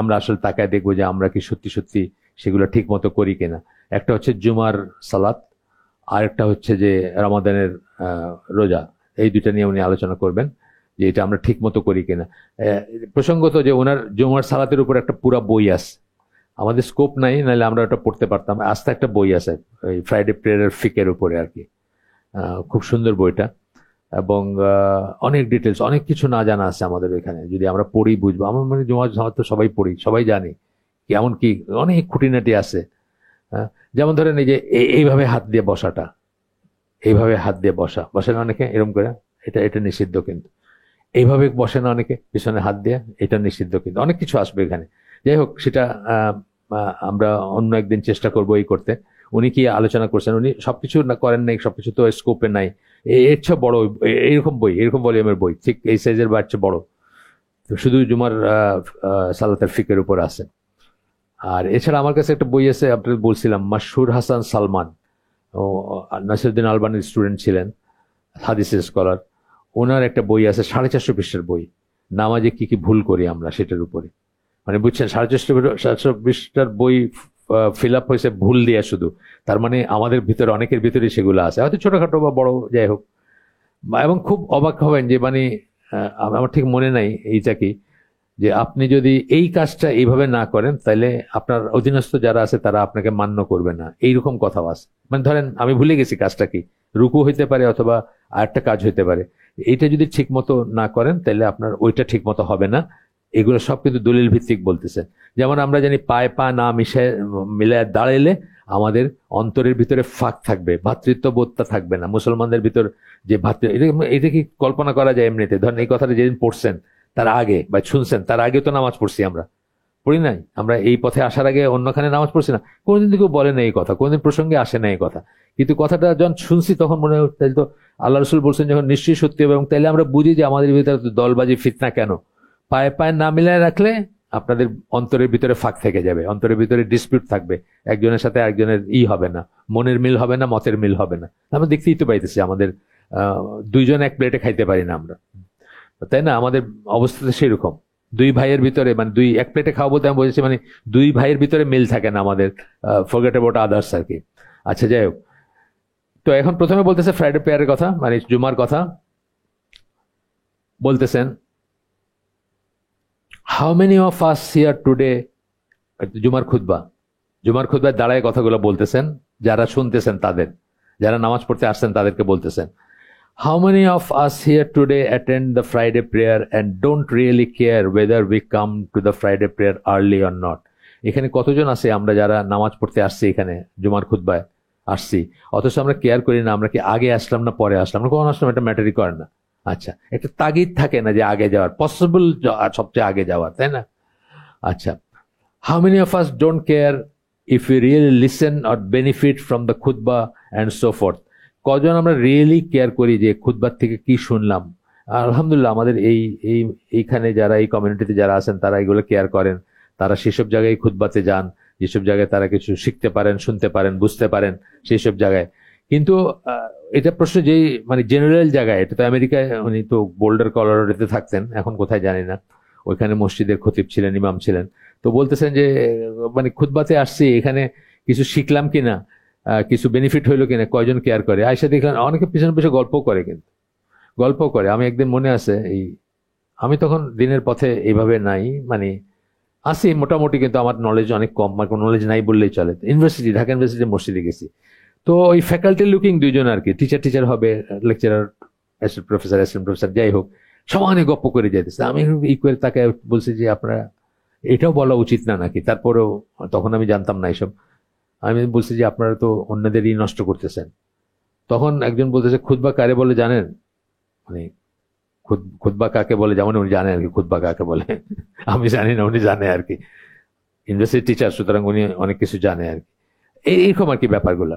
আমরা আসলে তাকায় দেখবো যে আমরা কি সত্যি সত্যি সেগুলো ঠিক মতো করি কিনা। একটা হচ্ছে জুমার সালাত, আর একটা হচ্ছে যে রমাদানের রোজা। এই 2টা নিয়ে উনি আলোচনা করবেন যে এটা আমরা ঠিক মতো করি কিনা। প্রসঙ্গত যে ওনার জুমার সালাতের উপর একটা পুরা বই আছে, আমাদের স্কোপ নাই, নাহলে আমরা ওটা পড়তে পারতাম। আস্তে একটা বই আছে ওই ফ্রাইডে প্রেয়ারের ফিকের উপরে আর কি, খুব সুন্দর বইটা, এবং অনেক ডিটেলস, অনেক কিছু না জানা আছে আমাদের এখানে, যদি আমরা পড়ি বুঝবো। আমার মানে জুমার সালাত তো সবাই পড়ি, সবাই জানি, এমন কি অনেক খুঁটিনাটি আছে। যেমন ধরেন এই যে এইভাবে হাত দিয়ে বসাটা, এইভাবে হাত দিয়ে বসে না অনেকে এরকম করে, এটা নিষিদ্ধ। কিন্তু এইভাবে বসে না অনেকে পিছনে হাত দিয়ে, এটা নিষিদ্ধ। কিন্তু অনেক কিছু আসবে এখানে। যাই হোক, সেটা আমরা অন্য একদিন চেষ্টা করবো এই করতে। উনি কি আলোচনা করছেন, উনি সবকিছু করেন নাই, সবকিছু তো স্কোপে নাই। এর চেয়ে বড়, এরকম ভলিউমের বই, ঠিক এই সাইজের বা চেয়ে বড়, তো শুধু জুমার সালাতের ফিকের উপর আছে। আর এছাড়া আমার কাছে একটা বই আছে, আপনাকে বলছিলাম, মাশহুর হাসান সালমান, ও নাসিরউদ্দিন আলবানির স্টুডেন্ট ছিলেন, হাদিসের স্কলার। ওনার একটা বই আছে 450 পৃষ্ঠার বই, নামাজে কি কি ভুল করি আমরা সেটার উপরে। মানে বুঝছেন, 450 পৃষ্ঠার বই ফিল আপ হয়েছে ভুল দিয়া শুধু। তার মানে আমাদের ভিতরে, অনেকের ভিতরে সেগুলো আছে, হয়তো ছোটখাটো বা বড় যাই হোক। এবং খুব অবাক হবেন যে মানে আমার ঠিক মনে নাই এইটা কি, যে আপনি যদি এই কাজটা এইভাবে না করেন তাহলে আপনার অধীনস্থ যারা আছে তারা আপনাকে মান্য করবে না, এইরকম কথাও আছে। মানে ধরেন আমি ভুলে গেছি কাজটা কি, রুকু হইতে পারে অথবা আরেকটা কাজ হইতে পারে, এইটা যদি ঠিক মতো না করেন তাহলে আপনার ওইটা ঠিক মতো হবে না। এগুলো সব কিন্তু দলিল ভিত্তিক বলতেছেন। যেমন আমরা জানি পায়ে পা না মিলায় দাঁড়াইলে আমাদের অন্তরের ভিতরে ফাঁক থাকবে, ভ্রাতৃত্ববোধটা থাকবে না মুসলমানদের ভিতর। যে এটা কি কল্পনা করা যায় এমনিতে? ধরেন এই কথাটা যেদিন পড়ছেন তার আগে বা শুনছেন তার আগে তো নামাজ পড়ছি, আমরা পড়ি নাই? আমরা এই পথে আসার আগে অন্যখানে নামাজ পড়ছি না? কোনোদিন কেউ বলে না এই কথা, কোনোদিন প্রসঙ্গে আসে না এই কথা, কিন্তু কথাটা যখন শুনছি তখন মনে হয় তাহলে তো আল্লাহ রসুল বলছেন যখন নিশ্চয়ই সত্যি হবে, এবং তাহলে আমরা বুঝি যে আমাদের ভিতরে দলবাজি ফিতনা কেন। পায়ে পায়ে না মিলায় রাখলে আপনাদের অন্তরের ভিতরে ফাঁক থেকে যাবে, অন্তরের ভিতরে ডিসপিউট থাকবে, একজনের সাথে একজনের হবে না, মনের মিল হবে না, মতের মিল হবে না। আমরা দেখতেই তো পাইতেছি আমাদের দুইজন এক প্লেটে খাইতে পারি না আমরা, তাই না? আমাদের অবস্থা সেরকম। দুই ভাইয়ের ভিতরে, মানে দুই এক প্লেটে খাওয়া বলতে আমি বলেছি মানে দুই ভাইয়ের ভিতরে মিল থাকে না আমাদের, ফরগেট অ্যাবাউট আদার্স আর কি। আচ্ছা যাই হোক, তো এখন প্রথমে বলতেছে ফ্রাইডে প্রেয়ারের কথা, মানে জুমার কথা বলতেছেন। How many of us here today, জুমার খুতবায় দাঁড়ায় কথাগুলো বলতেছেন, যারা শুনতেছেন তাদের, যারা নামাজ পড়তে আসছেন তাদেরকে বলতেছেন। How many of us here today attend the Friday prayer and don't really care whether we come to the Friday prayer early or not? এখানে কতজন আছে আমরা যারা নামাজ পড়তে আসছি, এখানে জুমার খুতবায় আসছি, অথচ আমরা কেয়ার করি না আমরা কি আগে আসলাম না পরে আসলাম, আমরা কখন আসলাম এটা ম্যাটারই করে না। আচ্ছা, একটা তাগিদ থাকে না যে আগে যাওয়ার, পসিবল সবচেয়ে আগে যাওয়ার, তাই না? আচ্ছা, how many of us don't care if we really listen or benefit from the khutbah and so forth? কজন আমরা রিয়েলি কেয়ার করি যে খুতবার থেকে কি শুনলাম? আলহামদুলিল্লাহ আমাদের এইখানে যারা এই কমিউনিটিতে যারা আছেন তারা এগুলো কেয়ার করেন, তারা সেসব জায়গায় খুতবাতে যান, যেসব জায়গায় তারা কিছু শিখতে পারেন, শুনতে পারেন, বুঝতে পারেন সেই সব জায়গায়। কিন্তু এটা প্রশ্ন যেই মানে জেনারেল জায়গায়, এটা তো আমেরিকায়, উনি তো বোল্ডার কলোরাডোতে থাকতেন, এখন কোথায় জানি না, ওইখানে মসজিদের খতিব ছিলেন, ইমাম ছিলেন। তো বলতেছেন যে মানে খুতবাতে আসছি, এখানে কিছু শিখলাম কিনা, কিছু বেনিফিট হইলো কিনা, কয়জন কেয়ার করে? আয়সা দেখলাম অনেকে পিছনে পিছনে গল্প করে, কিন্তু গল্প করে। আমি একদিন মনে আছে, আমি তখন দিনের পথে এইভাবে নাই, মানে আসি মোটামুটি, কিন্তু আমার নলেজ অনেক কম, আমার কোনো নলেজ নাই বললেই চলে। ইউনিভার্সিটি, ঢাকা ইউনিভার্সিটি মসজিদে গেছি, তো ওই ফ্যাকাল্টি লুকিং দুইজন আর কি, টিচার হবে, লেকচারার, অ্যাসিস্ট্যান্ট প্রফেসর যাই হোক, সমানে গপ্প করে যাইতেছে। আমি ই করে তাকে বলছি যে আপনারা এটাও বলা উচিত না নাকি? তারপরেও তখন আমি জানতাম না এসব। আমি বলছি যে আপনারা তো অন্যদেরই নষ্ট করতেছেন। তখন একজন বলতেছে খুতবা কারে বলে জানেন? মানে খুতবা কাকে বলে, যেমন উনি জানেন আর কি খুতবা কাকে বলে। আমি জানি না, উনি জানে আর কি, ইউনিভার্সিটি টিচার, সুতরাং উনি অনেক কিছু জানে আর কি, এইরকম আর কি ব্যাপারগুলো।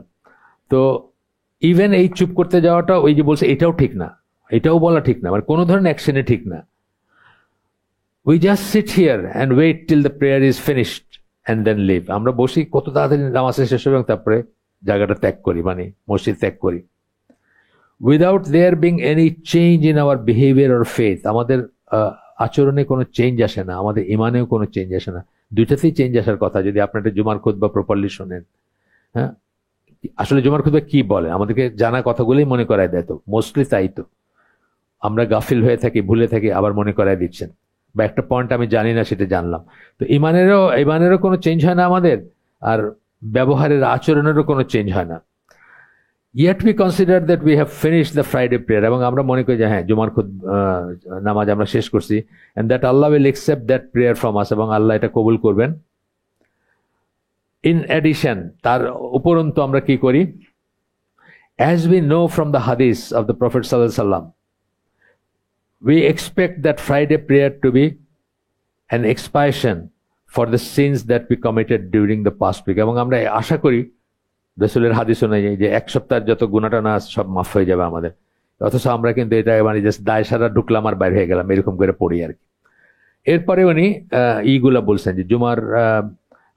তো ইভেন এই চুপ করতে যাওয়াটা, ওই যে বলছে এটাও ঠিক না, এটাও বলা ঠিক না, মানে কোনো ধরনের অ্যাকশনে ঠিক না। We just sit here and wait till the prayer is finished and then leave. আমরা বসি, কত তাড়াতাড়ি নামাজ শেষ হবে এবং তারপরে জায়গাটা ত্যাগ করি, মানে মসজিদ ত্যাগ করি। Without there being any change in our behaviour or faith. আমাদের আচরণে কোনো চেঞ্জ আসে না, আমাদের ইমানেও কোনো চেঞ্জ আসে না। দুইটাতেই চেঞ্জ আসার কথা যদি আপনি একটা জুমার খুতবা প্রপারলি শোনেন। হ্যাঁ, আসলে জুমার খুতবা কি বলে আমাদেরকে জানা কথাগুলোই মনে করায় দেয়, তো মোস্টলি তাই তো আমরা গাফিল হয়ে থাকি, ভুলে থাকি, আবার মনে করায় দিচ্ছেন, বা একটা পয়েন্ট আমি জানি না সেটা জানলাম। তো ইমানেরও কোনো চেঞ্জ হয় না আমাদের, আর ব্যবহারের আচরণেরও কোনো চেঞ্জ হয় না। Yet we consider that we have finished the Friday prayer, এবং আমরা মনে করি যে হ্যাঁ জুমার নামাজ আমরা শেষ করছি, and that Allah will accept that prayer from us, এবং আল্লাহ এটা কবুল করবেন। In addition, তার উপরন্তু আমরা কি করি? As we know from the hadith of the Prophet sallallahu alaihi wasallam, we expect that Friday prayer to be an expiation for the sins that we committed during the past week, এবং আমরা আশা করি রাসূলের হাদিস অনুযায়ী যে এক সপ্তাহের যত গুনাহটা না সব মাফ হয়ে যাবে আমাদের। অথচ আমরা কিন্তু এটা মানে জাস্ট দায় সারা ঢুকলাম আর বাইরে হয়ে গেলাম, এরকম করে পড়ি আর কি। এরপরে উনি ইগুলা বলছেন যে জুমার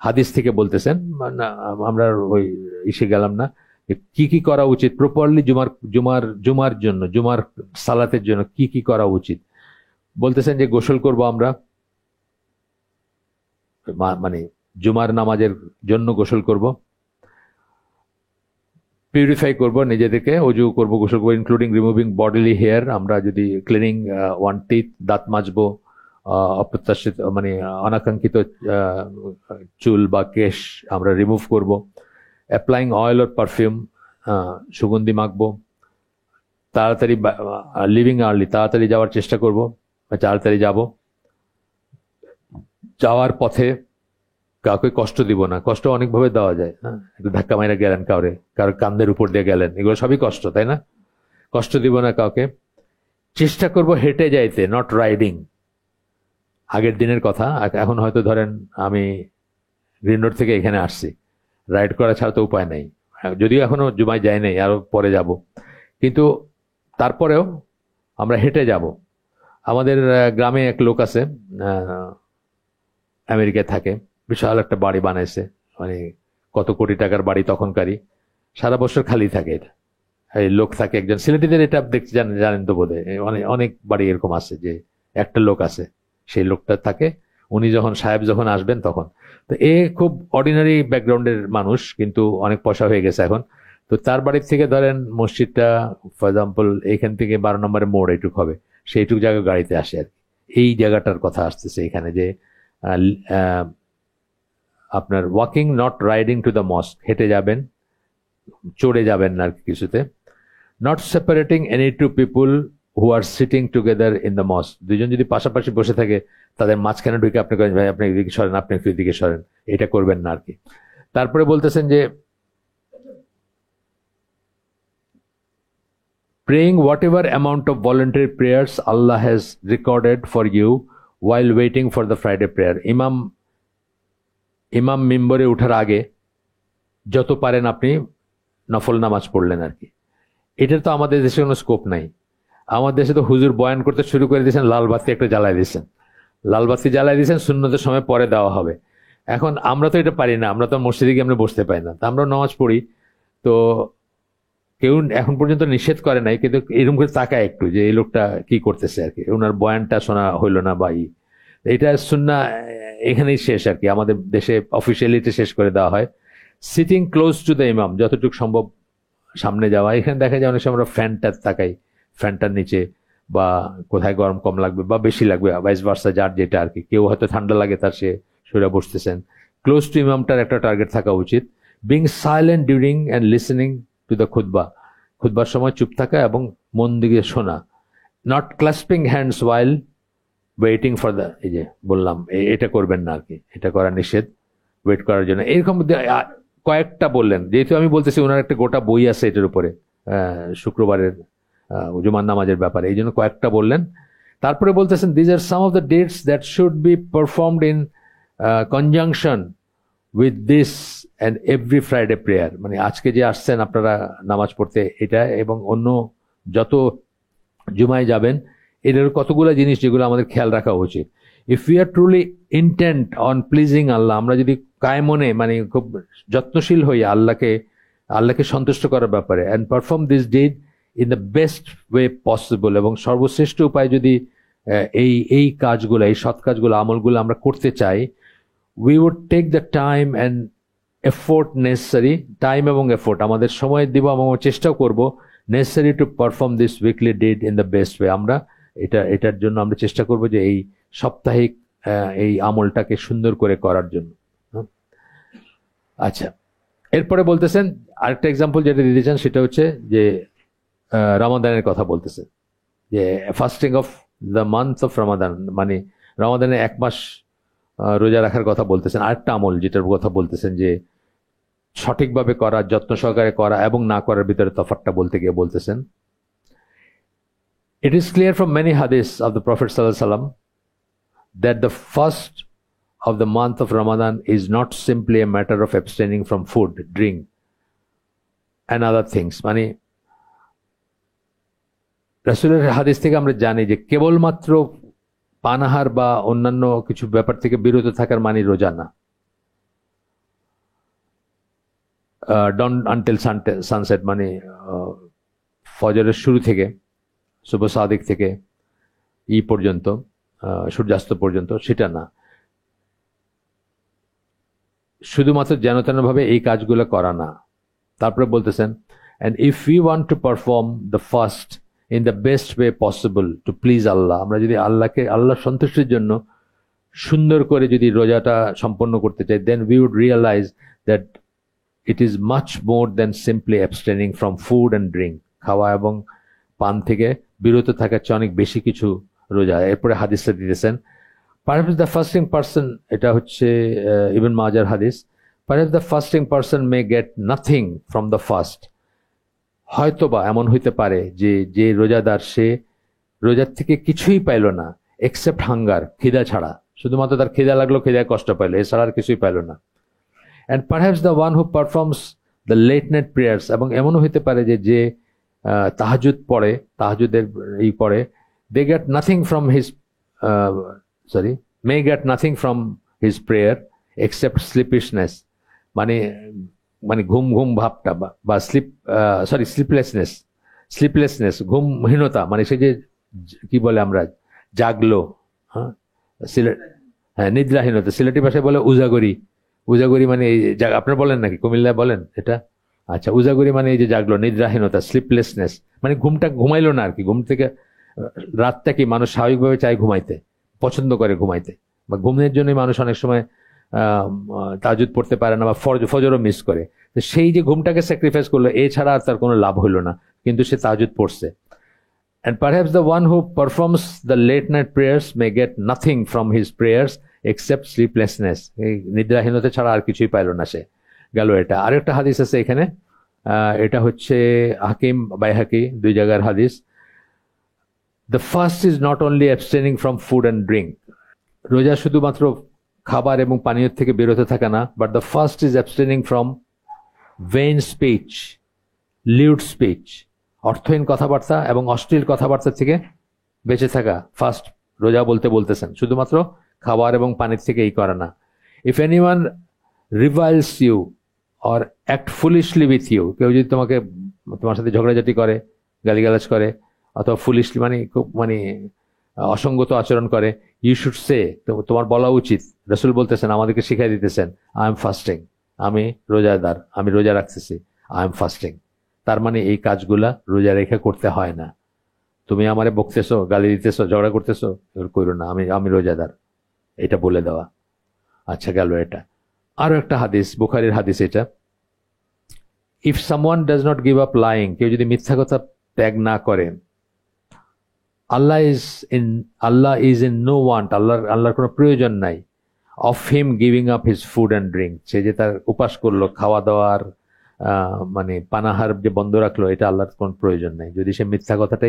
হাদিস থেকে বলতেছেন, মানে আমরা ওই ইসে গেলাম না, কি কি করা উচিত প্রপারলি জুমার জুমার জুমার জন্য, জুমার সালাতের জন্য কি কি করা উচিত। বলতেছেন যে গোসল করব আমরা, মানে জুমার নামাজের জন্য গোসল করব, পিউরিফাই করব নিজেদেরকে, অজু করব, গোসল করবো, ইনক্লুডিং রিমুভিং বডিলি হেয়ার, আমরা যদি ক্লিনিং ওয়ান টিথ, দাঁত মাজবো, অপ্রত্যাশিত মানে অনাকাঙ্ক্ষিত চুল বা কেশ আমরা রিমুভ করব, অ্যাপ্লাইং অয়েল অর পারফিউম, সুগন্ধি মাখবো, তাড়াতাড়ি লিভিং আর্লি, তাড়াতাড়ি যাওয়ার চেষ্টা করব, তাড়াতাড়ি যাব, যাওয়ার পথে কাউকে কষ্ট দিব না, কষ্ট অনেকভাবে দেওয়া যায়, হ্যাঁ, একটু ধাক্কা মাইরা গেলেন কারোর কান্দের উপর দিয়ে গেলেন, এগুলো সবই কষ্ট, তাই না? কষ্ট দিব না কাউকে, চেষ্টা করব হেঁটে যাইতে, নট রাইডিং। আগের দিনের কথা, এখন হয়তো ধরেন আমি গ্রিন রোড থেকে এখানে আসছি, রাইড করা ছাড়া তো উপায় নেই, যদিও এখনো জুমায় যাই নাই, আরো পরে যাব, কিন্তু তারপরেও আমরা হেঁটে যাব। আমাদের গ্রামে এক লোক আছে, আমেরিকায় থাকে, বিশাল একটা বাড়ি বানাইছে, মানে কত কোটি টাকার বাড়ি তখনকারই, সারা বছর খালি থাকে এটা, এই লোক থাকে একজন, সিলেটিদের এটা দেখতে জানেন তো বোধহয়, অনেক অনেক বাড়ি এরকম আছে যে একটা লোক আছে, সেই লোকটা থাকে, উনি যখন সাহেব যখন আসবেন তখন। তো এ খুব অর্ডিনারি ব্যাকগ্রাউন্ডের মানুষ, কিন্তু অনেক পয়সা হয়ে গেছে এখন। তো তার বাড়ির থেকে ধরেন মসজিদটা ফর এক্সাম্পল এইখান থেকে 12 নম্বরের মোড় এইটুক হবে, সেইটুক জায়গা গাড়িতে আসে আর কি। এই জায়গাটার কথা আসতেছে এখানে, যে আপনার walking not riding to the mosque, হেঁটে যাবেন, চড়ে যাবেন না আর কিছুতে। Not separating any two people who are sitting together in the mosque, দুজন যদি পাশাপাশি বসে থাকে তাদের মাঝখানে ঢুকে আপনি করেন ভাই আপনি এদিকে সরেন, আপনি একটু এদিকে সরেন, এটা করবেন না আর কি। তারপরে বলতেছেন যে praying whatever amount of voluntary prayers Allah has recorded for you while waiting for the Friday prayer. ইমাম মিম্বরে উঠার আগে যত পারেন আপনি নফল নামাজ পড়লেন আর কি। এটার তো আমাদের দেশে কোনো স্কোপ নাই। আমার দেশে তো হুজুর বয়ান করতে শুরু করে দিয়েছেন, লাল বাতি একটা জ্বালাই দিয়েছেন, লাল বাতি জ্বালাই দিয়েছেন, সুন্নতের সময় পরে দেওয়া হবে। এখন আমরা তো এটা পারি না, আমরা তো মসজিদে গিয়ে আমরা বসতে পাই না, তা আমরা নামাজ পড়ি। তো কেউ এখন পর্যন্ত নিষেধ করে নাই, কিন্তু এরকম করে তাকায় একটু যে এই লোকটা কি করতেছে আর কি, ওনার বয়ানটা শোনা হইলো না বা এটা সুন্নাহ এখানেই শেষ আর কি। আমাদের দেশে অফিসিয়ালিটি শেষ করে দেওয়া হয়। সিটিং ক্লোজ টু দ্য ইমাম, যতটুকু সম্ভব সামনে যাওয়া। এখানে দেখা যায় অনেক সময় আমরা ফ্যানটা তাকাই, ফ্যানটার নিচে, বা কোথায় গরম কম লাগবে বা বেশি লাগবে, ভাইস ভার্সা, যার যেটা আর কি। কেউ হয়তো ঠান্ডা লাগে তার, সে সরে বসতেছেন। ক্লোজ টু ইমামটার একটা টার্গেট থাকা উচিত। Being silent during and listening to the khutbah, খুতবার সময় চুপ থাকা এবং মন দিয়ে শোনা। Not clasping hands while waiting for the, এই যে বললাম এটা করবেন না আর কি, এটা করা নিষেধ ওয়েট করার জন্য। এরকম কয়েকটা বললেন, যেহেতু আমি বলতেছি ওনার একটা গোটা বই আছে এটার উপরে, শুক্রবারের জুমার নামাজের ব্যাপারে, এই জন্য কয়েকটা বললেন। তারপরে বলতেছেন these are some of the dates that should be performed in conjunction with this and every Friday prayer, মানে আজকে যে আসছেন আপনারা নামাজ পড়তে এটা এবং অন্য যত জুমায় যাবেন, এটার কতগুলো জিনিস যেগুলো আমাদের খেয়াল রাখা উচিত। If you are truly intent on pleasing Allah, আমরা যদি কায় মনে মানে খুব যত্নশীল হই আল্লাহকে সন্তুষ্ট করার ব্যাপারে, and perform this did in the best way possible, এবং সর্বশ্রেষ্ঠ উপায় যদি এই কাজগুলো, এই সৎ কাজগুলো, আমলগুলো আমরা করতে চাই, we would take the time and effort necessary, time এবং এফোর্ট আমাদের সময় দিব এবং চেষ্টাও করব, necessary to perform this weekly deed in the best way। আমরা এটার জন্য আমরা চেষ্টা করব যে এই সাপ্তাহিক এই আমলটাকে সুন্দর করে করার জন্য। আচ্ছা, এরপরে বলতেছেন আরেকটা এক্সাম্পল যেটা দিতেছেন, সেটা হচ্ছে যে রমাদানের কথা বলতেছেন, যে fasting of the month of Ramadan, মানে রমাদানের 1 মাস রোজা রাখার কথা বলতেছেন। আরেকটা আমল যেটার কথা বলতেছেন যে সঠিকভাবে করা, যত্ন সহকারে করা এবং না করার ভিতরে তফাৎটা বলতে গিয়ে বলতেছেন, it is clear from many hadiths of the Prophet sallallahu alaihi wasallam that the first of the month of Ramadan is not simply a matter of abstaining from food, drink and other things, মানে রাসূলের হাদিস থেকে আমরা জানি যে কেবলমাত্র পানাহার বা অন্যান্য কিছু ব্যাপার থেকে বিরত থাকার মানে রোজা না। ডন আনটিল সানসেট মানে ফজরের শুরু থেকে শুভ সাদিক থেকে পর্যন্ত, সূর্যাস্ত পর্যন্ত, সেটা না। শুধুমাত্র যেন ভাবে এই কাজগুলো করা না। তারপরে বলতেছেন, and if we want to perform the fast in the best way possible to please Allah, আমরা যদি আল্লাহর সন্তুষ্টির জন্য সুন্দর করে যদি রোজাটা সম্পন্ন করতে চাই, then we would realize that it is much more than simply abstaining from food and drink. খাওয়া এবং পান থেকে বিরত থাকার চেয়ে অনেক বেশি কিছু রোজা। এরপরে হাদিসটা দিতেছেন, perhaps the fasting person, এটা হচ্ছে ইবন মাজার হাদিস, perhaps the fasting person may get nothing from the fast. হয়তোবা এমন হইতে পারে যে রোজাদার সে রোজার থেকে কিছুই পাইল না, এক্সেপ্ট হাঙ্গার, খিদা ছাড়া। শুধুমাত্র তার খিদা লাগলো, খিদায় কষ্ট পাইলো, এছাড়া আর কিছুই পাইল না। and perhaps the one who performs the late night prayers, এবং এমনও হইতে পারে যে তাহাজ্জুদ পড়ে, তাহাজ্জুদের পড়ে, they get nothing from his may get nothing from his prayer except sleepishness, মানে ঘুম ভাবটা বা স্লিপলেসনেস, ঘুমহীনতা, মানে সে যে কি বলে আমরা জাগলো, নিদ্রাহীনতা, সিলেটি ভাষায় বলে উজাগরি মানে আপনারা বলেন নাকি, কুমিল্লায় বলেন এটা? আচ্ছা, উজাগরি মানে এই যে জাগলো, নিদ্রাহীনতা, স্লিপলেসনেস, মানে ঘুমাইলো না আর কি। ঘুম থেকে রাতটা কি মানুষ স্বাভাবিকভাবে চায় ঘুমাইতে, পছন্দ করে ঘুমাইতে, বা ঘুমের জন্যই মানুষ অনেক সময় তাহাজ্জুদ পড়তে পারে না বা ফজরও মিস করে। তো সেই যে ঘুমটাকে স্যাক্রিফাইস করলো, এছাড়া আর তার কোনো লাভ হইল না, কিন্তু সে তাহাজ্জুদ পড়ছে। and perhaps the one who performs the late night prayers may get nothing from his prayers except sleeplessness, এই নিদ্রাহীনতা ছাড়া আর কিছুই পাইল না সে। গেল এটা। আরেকটা হাদিস আছে এখানে, এটা হচ্ছে হাকিম বাইহাকি, 2 জায়গার হাদিস। the fast is not only abstaining from food and drink, রোজা শুধুমাত্র খাবার এবং পানীয় থেকে বিরত থাকা না, but the fast is abstaining from vain speech, lewd speech, অর্থহীন কথাবার্তা এবং অশ্লীল কথাবার্তা থেকে বেঁচে থাকা। ফার্স্ট রোজা বলতেছেন শুধুমাত্র খাবার এবং পানির থেকে এই করে না। If anyone reviles you or act foolishly with you, কেউ যদি তোমার সাথে ঝগড়াঝাটি করে, গালিগালাজ করে, অথবা ফুলিশলি মানে অসঙ্গত আচরণ করে, ইউ শুড সে, তোমার বলা উচিত, রাসূল বলতেছেন, আমাদেরকে শিখাই দিতেছেন, আই এম ফাস্টিং, আমি রোজাদার, আমি রোজা রাখতেছি, আই এম ফাস্টিং। তার মানে এই কাজগুলা রোজা রেখে করতে হয় না। তুমি আমারে বকতেছো, গালি দিতেছো, ঝগড়া করতেছো, এগুলো করো না, আমি রোজাদার, এটা বলে দেওয়া। আচ্ছা, গেল এটা। আরো একটা হাদিস, বুখারীর হাদিস এটা, if someone does not give up lying, কেউ যদি মিথ্যা কথা ত্যাগ না করে, Allah is in no want, আল্লাহর কোনো প্রয়োজন নাই, of him giving up his food and drink, সে যে তার উপাস করলো, খাওয়া দাওয়ার মানে পানাহার যে বন্ধ রাখলো, এটা আল্লাহর কোন প্রয়োজন নাই, যদি সে মিথ্যা কথাটা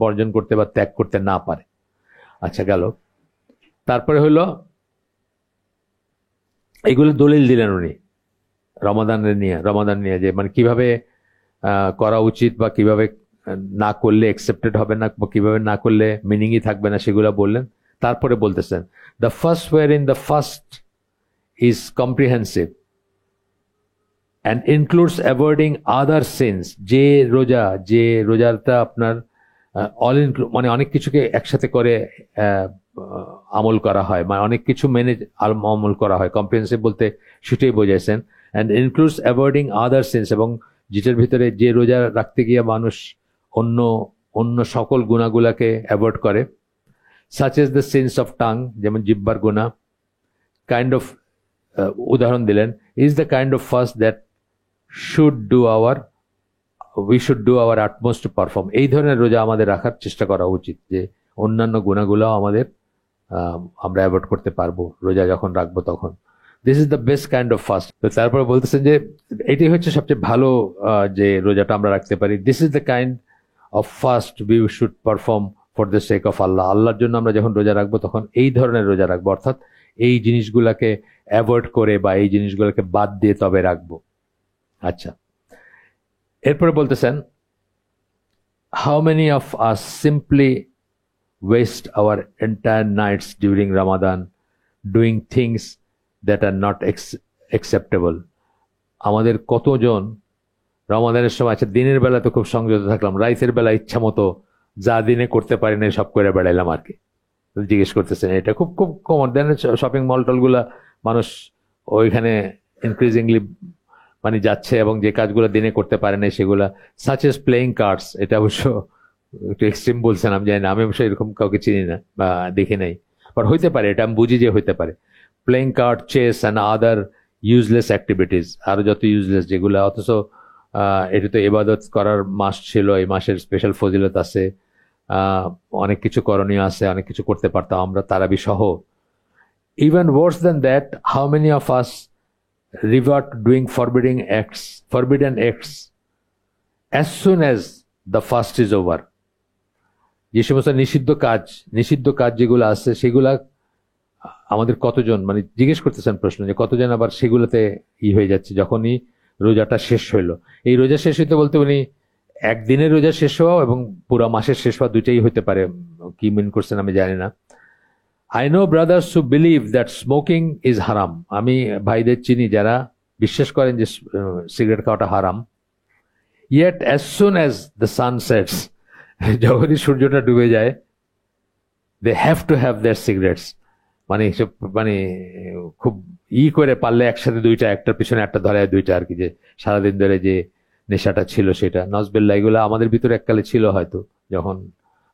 বর্জন করতে বা ত্যাগ করতে না পারে। আচ্ছা, গেল। তারপরে হলো এগুলো দলিল দিলেন উনি রমাদান নিয়ে, যে মানে কিভাবে করা উচিত বা কিভাবে না করলে অ্যাকসেপ্টেড হবে না, বা কিভাবে না করলে মিনিংই থাকবে না, সেগুলো বললেন। তারপরে বলতেছেন, the first war in the first is comprehensive and includes avoiding other sins, যে রোজাটা আপনার মানে অনেক কিছুকে একসাথে করে আমল করা হয়, মানে অনেক কিছু মেনে আমল করা হয়। কম্প্রিহেন্সিভ বলতে সেটাই বোঝাইছেন। and includes avoiding other sins, এবং যেটার ভিতরে যে রোজা রাখতে গিয়ে মানুষ অন্য সকল গুনাহগুলোকে অ্যাভয়েড করে, such as the sins of tongue, যেমন জিহ্বার গুনাহ, kind of উদাহরণ দিলেন, is the kind of fast that we should do our utmost to perform, এই ধরনের রোজা আমাদের রাখার চেষ্টা করা উচিত, যে অন্যান্য গুনাহগুলো আমরা অ্যাভয়েড করতে পারবো রোজা যখন রাখবো তখন। This is the best kind of fast. তো তারপরে বলতেছেন যে এটি হচ্ছে সবচেয়ে ভালো যে রোজাটা আমরা রাখতে পারি। This is the kind of fast we should perform for the sake of Allah, আল্লাহর জন্য আমরা যখন রোজা রাখবো তখন এই ধরনের রোজা রাখবো, অর্থাৎ এই জিনিসগুলোকে অ্যাভয়েড করে বা এই জিনিসগুলোকে বাদ দিয়ে তবে রাখবো। আচ্ছা, এরপরে বলতেছেন, how many of us simply waste our entire nights during Ramadan doing things that are not acceptable? আমাদের কতজন রমাদানের সময় আচ্ছা দিনের বেলা তো খুব সংযত থাকলাম, রাইতের বেলা ইচ্ছা মতো যা দিনে করতে পারি না সব করে বেড়াইলাম আর কি। জিজ্ঞেস করতেছেন, এটা খুব খুব কমন। দেন শপিং মল টলগুলা মানুষ ওইখানে ইনক্রিজিংলি মানে যাচ্ছে এবং যে কাজগুলো দিনে করতে পারে না সেগুলা, সাচ এস প্লেইং কার্ডস, এটা অবশ্য একটু এক্সট্রিম বলছেন, আমি জানি না, আমি অবশ্য এরকম কাউকে চিনি না বা দেখি নাই, বাট হইতে পারে, এটা আমি বুঝি যে হইতে পারে। Playing card, chess and other useless activities, আরো যত ইউজলেস যেগুলো, অথচ এটা তো ইবাদত করার মাস ছিল, এই মাসের স্পেশাল ফজিলত আছে, অনেক কিছু করণীয় আছে, অনেক কিছু করতে পারতাম আমরা তারাবি সহ। Even worse than that, how many of us revert to doing forbidden acts as soon as the fast is over? যে সমস্ত নিষিদ্ধ কাজ যেগুলো আছে সেগুলা আমাদের কতজন, মানে জিজ্ঞেস করতেছেন প্রশ্ন যে কতজন আবার সেগুলোতে হয়ে যাচ্ছে যখনই রোজাটা শেষ হইলো। এই রোজা শেষ হইতে বলতে উনি একদিনের রোজা শেষ হওয়া এবং পুরো মাসের শেষ হওয়া দুইটাই হইতে পারে, কি মিন করছেন আমি জানি না। I know brothers who believe that smoking is haram. আমি ভাইদের চিনি যারা বিশ্বাস করেন যে সিগারেট খাওয়াটা হারাম। Yet as soon as the sun sets, যখনই সূর্যটা ডুবে যায়, they have to have their cigarettes. মানে খুব করে পারলে একসাথে দুইটা, একটার পিছনে একটা ধরায় দুইটা আর কি, যে সারাদিন ধরে যে নেশাটা ছিল সেটা। নজবিল্লাহ, এগুলো আমাদের ভিতরে এককালে ছিল হয়তো যখন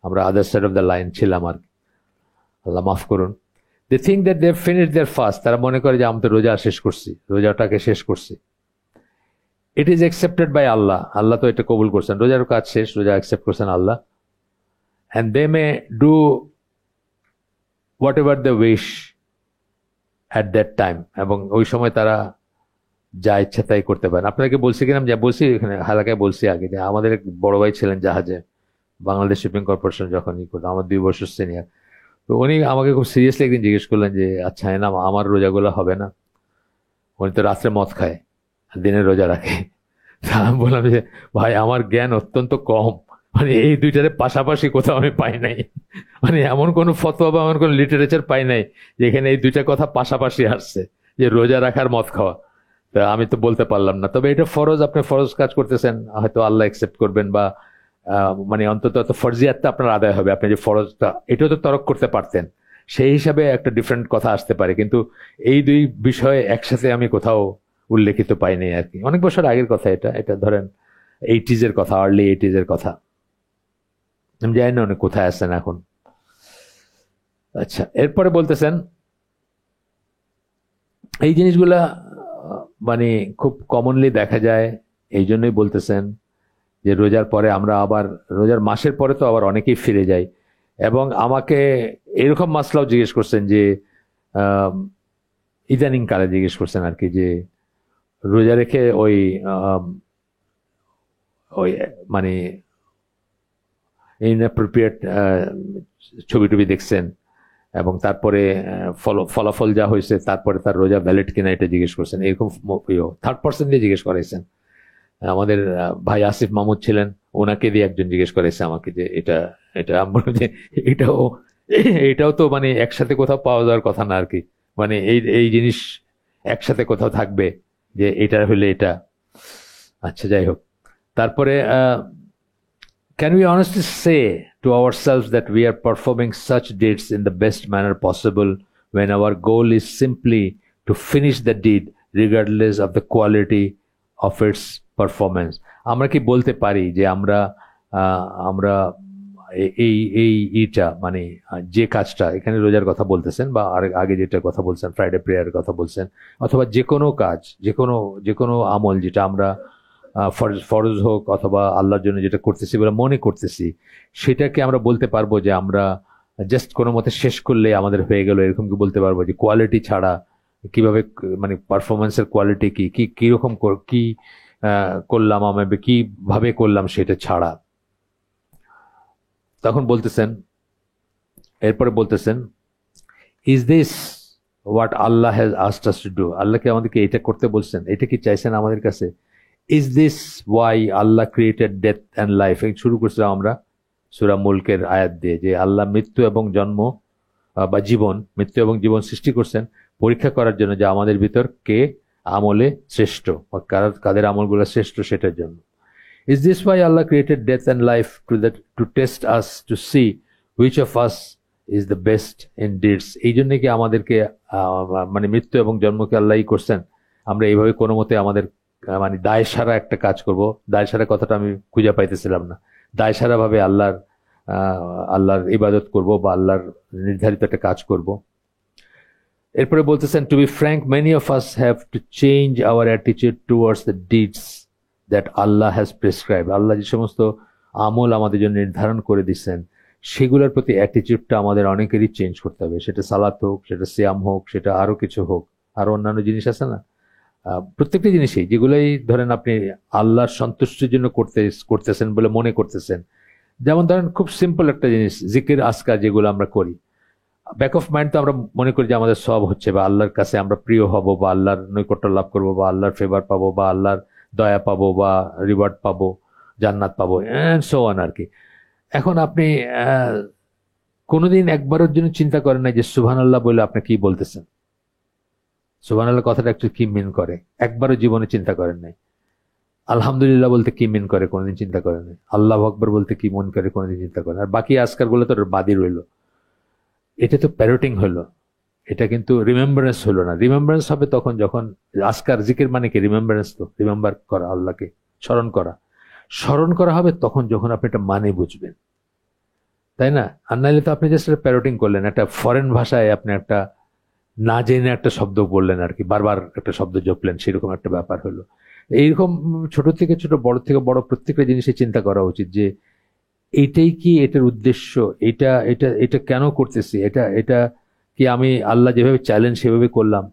আমরা other side of the line ছিলাম আর কি, আল্লাহ মাফ করুন। They think that they finish their fast, তারা মনে করে যে আমি তো রোজা শেষ করছি, রোজাটাকে শেষ করছি। ইট ইজ অ্যাকসেপ্টেড বাই আল্লাহ, আল্লাহ তো এটা কবুল করছেন, রোজার কাজ শেষ, রোজা অ্যাকসেপ্ট করছেন আল্লাহ। And they may do whatever the wish at that time, এবং ওই সময় তারা যা ইচ্ছা তাই করতে পারেন। আপনাকে বলছি কিনা যা বলছি এখানে হালাকায় বলছি আগে, যে আমাদের এক বড় ভাই ছিলেন জাহাজে, বাংলাদেশ শিপিং কর্পোরেশন যখন করতো, আমার 2 বছর সিনিয়র। তো উনি আমাকে খুব সিরিয়াসলি একদিন জিজ্ঞেস করলেন যে আচ্ছা না আমার রোজাগুলো হবে না? উনি তো রাত্রে মদ খায় আর দিনে রোজা রাখে। আমি বললাম যে ভাই আমার জ্ঞান অত্যন্ত কম, মানে এই দুইটারে পাশাপাশি কোথাও আমি পাই নাই, মানে এমন কোনো ফতোয়া বা এমন কোনো লিটারেচার পাই নাই যেখানে এই দুইটা কথা পাশাপাশি আসছে, যে রোজা রাখার মদ খাওয়া। তা আমি তো বলতে পারলাম না। তবে এটা ফরজ, আপনি ফরজ কাজ করতেছেন, হয়তো আল্লাহ অ্যাকসেপ্ট করবেন, বা মানে অন্তত ফরজিয়াতটা আপনার আদায় হবে, আপনি যে ফরজটা এটাও তো তরক করতে পারতেন, সেই হিসাবে একটা ডিফারেন্ট কথা আসতে পারে। কিন্তু এই দুই বিষয়ে একসাথে আমি কোথাও উল্লেখিত পাইনি আর কি। অনেক বছর আগের কথা এটা ধরেন 80s এর কথা, আর্লি 80s এর কথা, আমি জানি না উনি কোথায় আছেন এখন। আচ্ছা, এরপরে বলতেছেন এই জিনিসগুলা মানে খুব কমনলি দেখা যায়, এই জন্যই বলতেছেন যে রোজার পরে আমরা আবার, রোজার মাসের পরে তো আবার অনেকেই ফিরে যাই। এবং আমাকে এরকম মাসলাও জিজ্ঞেস করছেন যে ইদানিং কালে জিজ্ঞেস করছেন আর কি, যে রোজা রেখে ওই মানে ইনঅ্যাপ্রোপ্রিয়েট ছবি টবি দেখছেন, এবং তারপরে ফলাফল যা হয়েছে তারপরে তার রোজা ভ্যালিড কিনা এটা জিজ্ঞেস করছেন। এরকম থার্ড পার্সন দিয়ে জিজ্ঞেস করাইছেন। আমাদের ভাই আসিফ মাহমুদ ছিলেন, ওনাকে দিয়ে একজন জিজ্ঞেস করেছে আমাকে যে এটা আমি বললাম যে এটাও তো মানে একসাথে কোথাও পাওয়া যাওয়ার কথা না আর কি, মানে এই জিনিস একসাথে কোথাও থাকবে যে এটা হলে এটা। আচ্ছা যাই হোক, তারপরে can we honestly say to ourselves that we are performing such deeds in the best manner possible when our goal is simply to finish the deed regardless of the quality of its performance? আমরা কি বলতে পারি যে আমরা এইটা মানে যে কাজটা, এখানে রোজার কথা বলতেছেন বা আগে যেটা কথা বলছেন ফ্রাইডে প্রেয়ারের কথা বলছেন, অথবা যে কোনো কাজ, যে কোনো আমল যেটা আমরা ফরজ হোক অথবা আল্লাহর জন্য যেটা করতেছি বলে মনে করতেছি, সেটাকে আমরা বলতে পারবো যে আমরা জাস্ট কোনো মতে শেষ করলে আমাদের হয়ে গেল, এরকম কি বলতে পারবো? যে কোয়ালিটি ছাড়া কিভাবে, মানে পারফরমেন্সের কোয়ালিটি কি কিরকম কি করলাম, আমি কিভাবে করলাম সেটা ছাড়া। তখন বলতেছেন, এরপরে বলতেছেন, is this what Allah has asked us to do? আল্লাহকে আমাদেরকে এটা করতে বলছেন, এটা কি চাইছেন আমাদের কাছে? Is this Y Allah created death and life? শুরু করছিলাম আমরা সূরা মুলকের আয়াত দিয়ে যে আল্লাহ মৃত্যু এবং জন্ম বা জীবন, মৃত্যু এবং জীবন সৃষ্টি করছেন পরীক্ষা করার জন্য যে আমাদের ভিতর কে আমলে শ্রেষ্ঠ বা কাদের আমলগুলো শ্রেষ্ঠ সেটার জন্য। Is this why Allah created death and life to test us, to see which of us is the best in deeds? এই জন্য কি আমাদেরকে মানে মৃত্যু এবং জন্মকে আল্লাহই করছেন, আমরা এইভাবে কোনো মতে আমাদের মানে দায় সারা একটা কাজ করব। দায় সারা কথাটা আমি খুঁজে পাইতেছিলাম না। দায় সারা ভাবে আল্লাহর ইবাদত করব বা আল্লাহর নির্ধারিত একটা কাজ করব। এরপরে বলতেছেন, to be frank many of us have to change our attitude towards the deeds that Allah has prescribe. আল্লাহ যে সমস্ত আমল আমাদের জন্য নির্ধারণ করে দিচ্ছেন সেগুলোর প্রতি অ্যাটিটিউডটা আমাদের অনেকেরই চেঞ্জ করতে হবে। সেটা সালাত হোক, সেটা সিয়াম হোক, সেটা আরো কিছু হোক, আরো অন্যান্য জিনিস আছে না, প্রত্যেকটা জিনিসই যেগুলোই ধরেন আপনি আল্লাহর সন্তুষ্টির জন্য করতেছেন বলে মনে করতেছেন। যেমন ধরেন খুব সিম্পল একটা জিনিস, জিকির আজকার যেগুলো আমরা করি, ব্যাক অফ মাইন্ড তো আমরা মনে করি যে আমাদের সব হচ্ছে বা আল্লাহর কাছে আমরা প্রিয় হব বা আল্লাহর নৈকট্য লাভ করবো বা আল্লাহর ফেভার পাবো বা আল্লাহর দয়া পাবো বা রিওয়ার্ড পাবো, জান্নাত পাবো এন্ড সো অন আর কি। এখন আপনি কোনোদিন একবারের জন্য চিন্তা করেন না যে সুবহানাল্লাহ বলে আপনি কি বলতেছেন, সুবহানাল্লাহ কথাটা একটু কি মিন করে, একবারও জীবনে চিন্তা করেন নাই। আলহামদুলিল্লাহ বলতে কি মিন করে কোনোদিন চিন্তা করেন নাই। আল্লাহু আকবার বলতে কি মন করে কোনোদিন চিন্তা করেন। আর বাকি আজকার গুলো তো বাদই রইল। এটা তো প্যারোটিং হলো, এটা কিন্তু রিমেম্বারেন্স হলো না। রিমেম্বারেন্স হবে তখন যখন আজকার জিকির মানে কি রিমেম্বারেন্স, তো রিমেম্বার করা, আল্লাহকে স্মরণ করা হবে তখন যখন আপনি এটা মানে বুঝবেন, তাই না? আর নাইলে তো আপনি জাস্ট প্যারোটিং করলেন, একটা ফরেন ভাষায় আপনি একটা না জেনে একটা শব্দ বললেন আর কি, বারবার একটা শব্দ জপলেন, সেরকম একটা ব্যাপার হলো। এইরকম ছোট থেকে ছোট, বড় থেকে বড় প্রত্যেকটা জিনিসে চিন্তা করা উচিত যে এইটাই কি এটার উদ্দেশ্য, এটা এটা এটা কেন করতেছি, এটা এটা কি আমি আল্লাহ যেভাবে চাইলেন সেভাবে করলাম।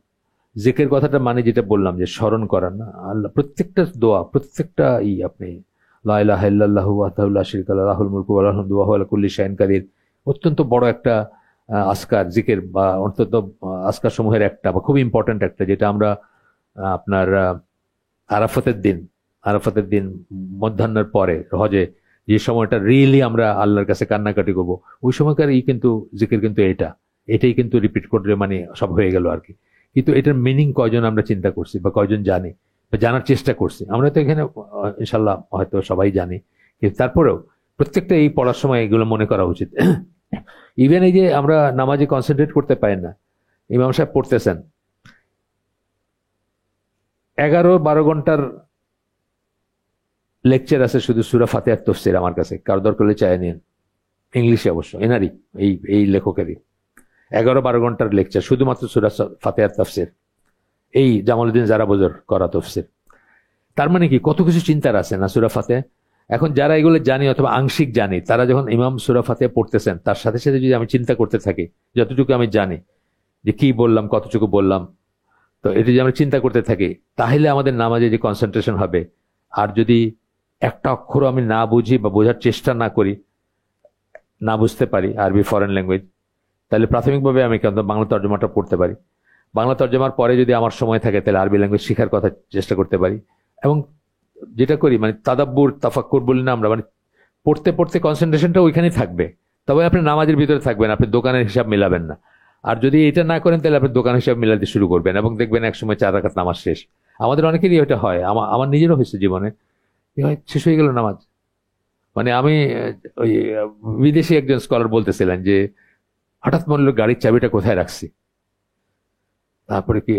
জিকির কথাটা মানে যেটা বললাম যে স্মরণ করা না, আল্লাহ প্রত্যেকটা দোয়া, প্রত্যেকটা আপনি লা ইলাহা ইল্লাল্লাহু ওয়াহদাহু লা শারীকা লাহু লাহুল মুলকু ওয়া লাহুল হামদু ওয়া হুয়া আলা কুল্লি শাইইন কাদির অত্যন্ত বড় একটা আজকার জিকির বা অন্তত আজকার সমূহের একটা বা খুব ইম্পর্ট্যান্ট একটা, যেটা আমরা আপনার আরাফাতের দিন মধ্যাহ্নের পরে হজে যে সময়টা রিয়েলি আমরা আল্লাহর কাছে কান্নাকাটি করব, ওই সময়কার কিন্তু জিকির কিন্তু এটাই কিন্তু রিপিট করলে মানে সব হয়ে গেল আর কি। কিন্তু এটার মিনিং কয়জন আমরা চিন্তা করছি বা কয়জন জানি বা জানার চেষ্টা করছি? আমরা তো এখানে ইনশাল্লাহ হয়তো সবাই জানি, কিন্তু তারপরেও প্রত্যেকটা এই পড়ার সময় এগুলো মনে করা উচিত। ইভেন এই যে আমরা নামাজে কনসেন্ট্রেট করতে পারি না, ইমাম সাহেব পড়তেছেন 11-12 ঘন্টার লেকচার আছে শুধু সূরা ফাতিহার তাফসীর, আমার কাছে কারো দরকার হলে চায় নিন, ইংলিশে অবশ্য, এনারই এই লেখকেরই 11-12 ঘন্টার লেকচার শুধুমাত্র সূরা ফাতিহার তাফসীর, এই জামালউদ্দিন জারাবজর করা তাফসীর। তার মানে কি কত কিছু চিন্তার আছে না সূরা ফাতিহা। এখন যারা এগুলো জানি অথবা আংশিক জানি, তারা যখন ইমাম সূরা ফাতিহা পড়তেছেন তার সাথে সাথে যদি আমি চিন্তা করতে থাকি, যতটুকু আমি জানি যে কি বললাম, কতটুকু বললাম, তো এটা যদি আমরা চিন্তা করতে থাকি তাহলে আমাদের নামাজে যে কনসেন্ট্রেশন হবে। আর যদি একটা অক্ষর আমি না বুঝি বা বোঝার চেষ্টা না করি, না বুঝতে পারি আরবি ফরেন ল্যাঙ্গুয়েজ, তাহলে প্রাথমিকভাবে আমি কিন্তু বাংলা তর্জমাটা পড়তে পারি। বাংলা তর্জমার পরে যদি আমার সময় থাকে তাহলে আরবি ল্যাঙ্গুয়েজ শেখার কথা চেষ্টা করতে পারি। এবং যেটা করি মানে তাদাব্বুর তাফাক্কুর বলি না আমরা, মানে পড়তে পড়তে কনসেন্ট্রেশনটা ওইখানেই থাকবে, তবে আপনি নামাজের ভিতরে থাকবেন, আপনি দোকানের হিসাব মিলাবেন না। আর যদি এটা না করেন তাহলে আপনি দোকান হিসাব মিলাতে শুরু করবেন এবং দেখবেন একসময় 4 রাকাত নামাজ শেষ। আমাদের অনেকেরই ওইটা হয়, আমার নিজেরও হয়েছে জীবনে, শেষ হয়ে গেল নামাজ। মানে আমি ওই বিদেশি একজন স্কলার বলতেছিলেন যে হঠাৎ মনে হলো গাড়ির চাবিটা কোথায় রাখছি, তারপরে কি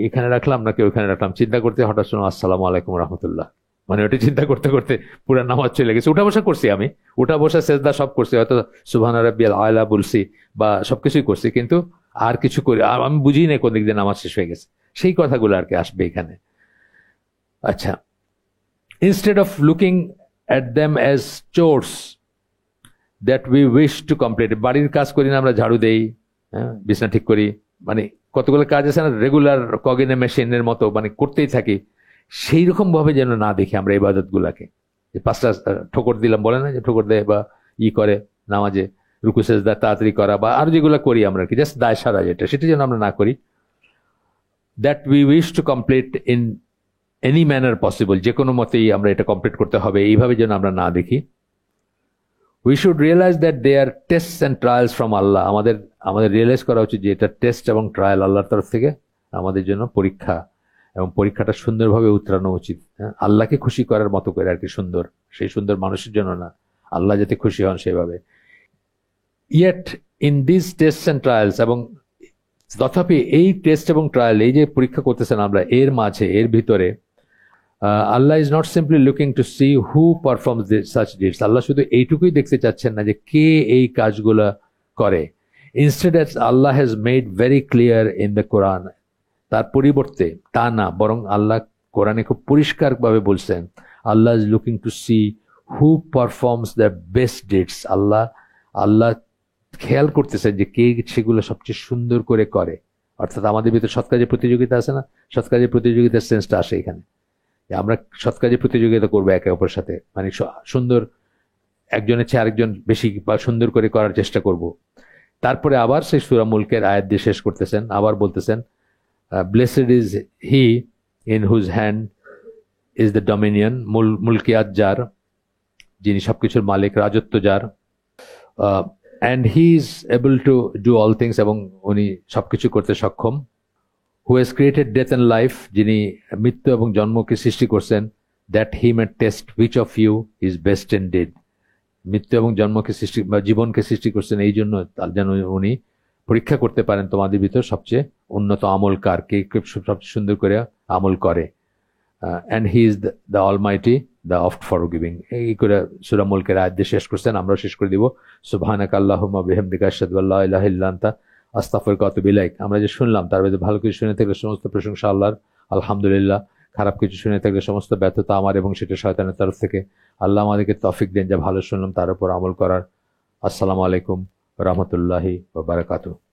এখানে রাখলাম নাকি ওইখানে রাখলাম, চিন্তা করতে হঠাৎ শুনো আসসালামু আলাইকুম রহমতুল্লাহ, মানে ওটা চিন্তা করতে করতে পুরো নামাজ চলে গেছে। উঠা বসা করছি, আমি উঠা বসা সেজদা সব করছি, হয়তো সুবহান রাব্বিয়াল আলা বলছি বা সবকিছুই করছি, কিন্তু আর কিছু করি আমি বুঝি না কোন দিক দিয়ে নামাজ শেষ হয়ে গেছে। সেই কথাগুলো আর কি আসবে এখানে। আচ্ছা, instead of looking at them as chores that we wish to complete, বাড়ির কাজ করি না আমরা, ঝাড়ু দেই, বিছানা ঠিক করি, মানে কতগুলো কাজ আছে না রেগুলার কগিনে মেশিনের মতো, মানে করতেই থাকি। সেই রকম ভাবে যেন না দেখি আমরা ইবাদত গুলাকে, যে 5টা ঠোকর দিলাম বলে না, যে ঠোকর দেয় বা করে নামাজে রুকু সেজদা তাড়াতাড়ি করা বা আর যেগুলো করি আমরা কি জাস্ট দায় সারা যেটা, সেটা যেন আমরা না করি। That we wish to complete any manner possible, যে কোনো মতেই আমরা এটা কমপ্লিট করতে হবে, এইভাবে যেন আমরা না দেখি। We should realise that they are test and trials from Allah. আমাদের রিয়েলাইজ করা উচিত যে এটা টেস্ট এবং ট্রায়াল আল্লাহর তরফ থেকে আমাদের জন্য পরীক্ষা, এবং পরীক্ষাটা সুন্দরভাবে উতরানো উচিত। আল্লাহকে খুশি করার মতো করে আর কি, সুন্দর, সেই সুন্দর মানুষের জন্য না, আল্লাহ যাতে খুশি হন সেভাবে। Yet in this test and trials, এবং তথাপি এই টেস্ট এবং ট্রায়াল, এই যে পরীক্ষা করতেছেন আমরা, এর মাঝে, এর ভিতরে Allah is not simply looking to see who performs such deeds. আল্লাহ শুধু এইটুকুই দেখতে চাচ্ছেন না যে কে এই কাজগুলো করে। Instead Allah has made very clear in the Quran, তার পরিবর্তে তা না, বরং আল্লাহ কোরআনে খুব পরিষ্কারভাবে বলছেন Allah is looking to see who performs the best deeds. আল্লাহ খেয়াল করতেছেন যে কে সেগুলো সবচেয়ে সুন্দর করে করে। অর্থাৎ আমাদের ভিতরে সৎ কাজের প্রতিযোগিতা আছে না, সৎ কাজের প্রতিযোগিতার সেন্সটা আসে এখানে, যে আমরা সৎ কাজে প্রতিযোগিতা করবো একে অপরের সাথে, মানে সুন্দর, একজনের চেয়ে আরেকজন বেশি বা সুন্দর করে করার চেষ্টা করব। তারপরে আবার সেই সূরা মুলকের আয়াত দিয়ে শেষ করতেছেন, আবার বলতেছেন blessed is he in whose hand is the dominion, মুলকিয়াত যার, যিনি সবকিছুর মালিক, রাজত্ব যার, and he is able to do all things, এবং উনি সবকিছু করতে সক্ষম। Who has created death and life, যিনি মৃত্যু এবং জন্মকে সৃষ্টি করছেন, that he may test which of you is best in deed. মৃত্যু এবং জন্মকে সৃষ্টি বা জীবনকে সৃষ্টি করছেন এই জন্য যেন উনি পরীক্ষা করতে পারেন তোমাদের ভিতর সবচেয়ে উন্নত আমল কার, কে সবচেয়ে সুন্দর করে আমল করে। And he is the Almighty, the oft forgiving. এই করে সূরা মুলকের আয়াত দিয়ে শেষ করছেন, আমরাও শেষ করে দিব। সুবহানাকা আল্লাহুম্মা বিহামদিকা আশহাদু আল্লা ইলাহা ইল্লা আনতা আস্তাগফিরুকা ওয়া আতুবু ইলাইক। আমরা যে শুনলাম তার মধ্যে ভালো কিছু শুনে থাকলে সমস্ত প্রশংসা আল্লাহর, আলহামদুলিল্লাহ। খারাপ কিছু শুনে থাকলে সমস্ত ব্যর্থতা আমার এবং সেটা শয়তানের তরফ থেকে। আল্লাহ আমাদেরকে তৌফিক দেন যা ভালো শুনলাম তার উপর আমল করার। আসসালামু আলাইকুম ওয়া রাহমাতুল্লাহি ওয়া বারাকাতুহু।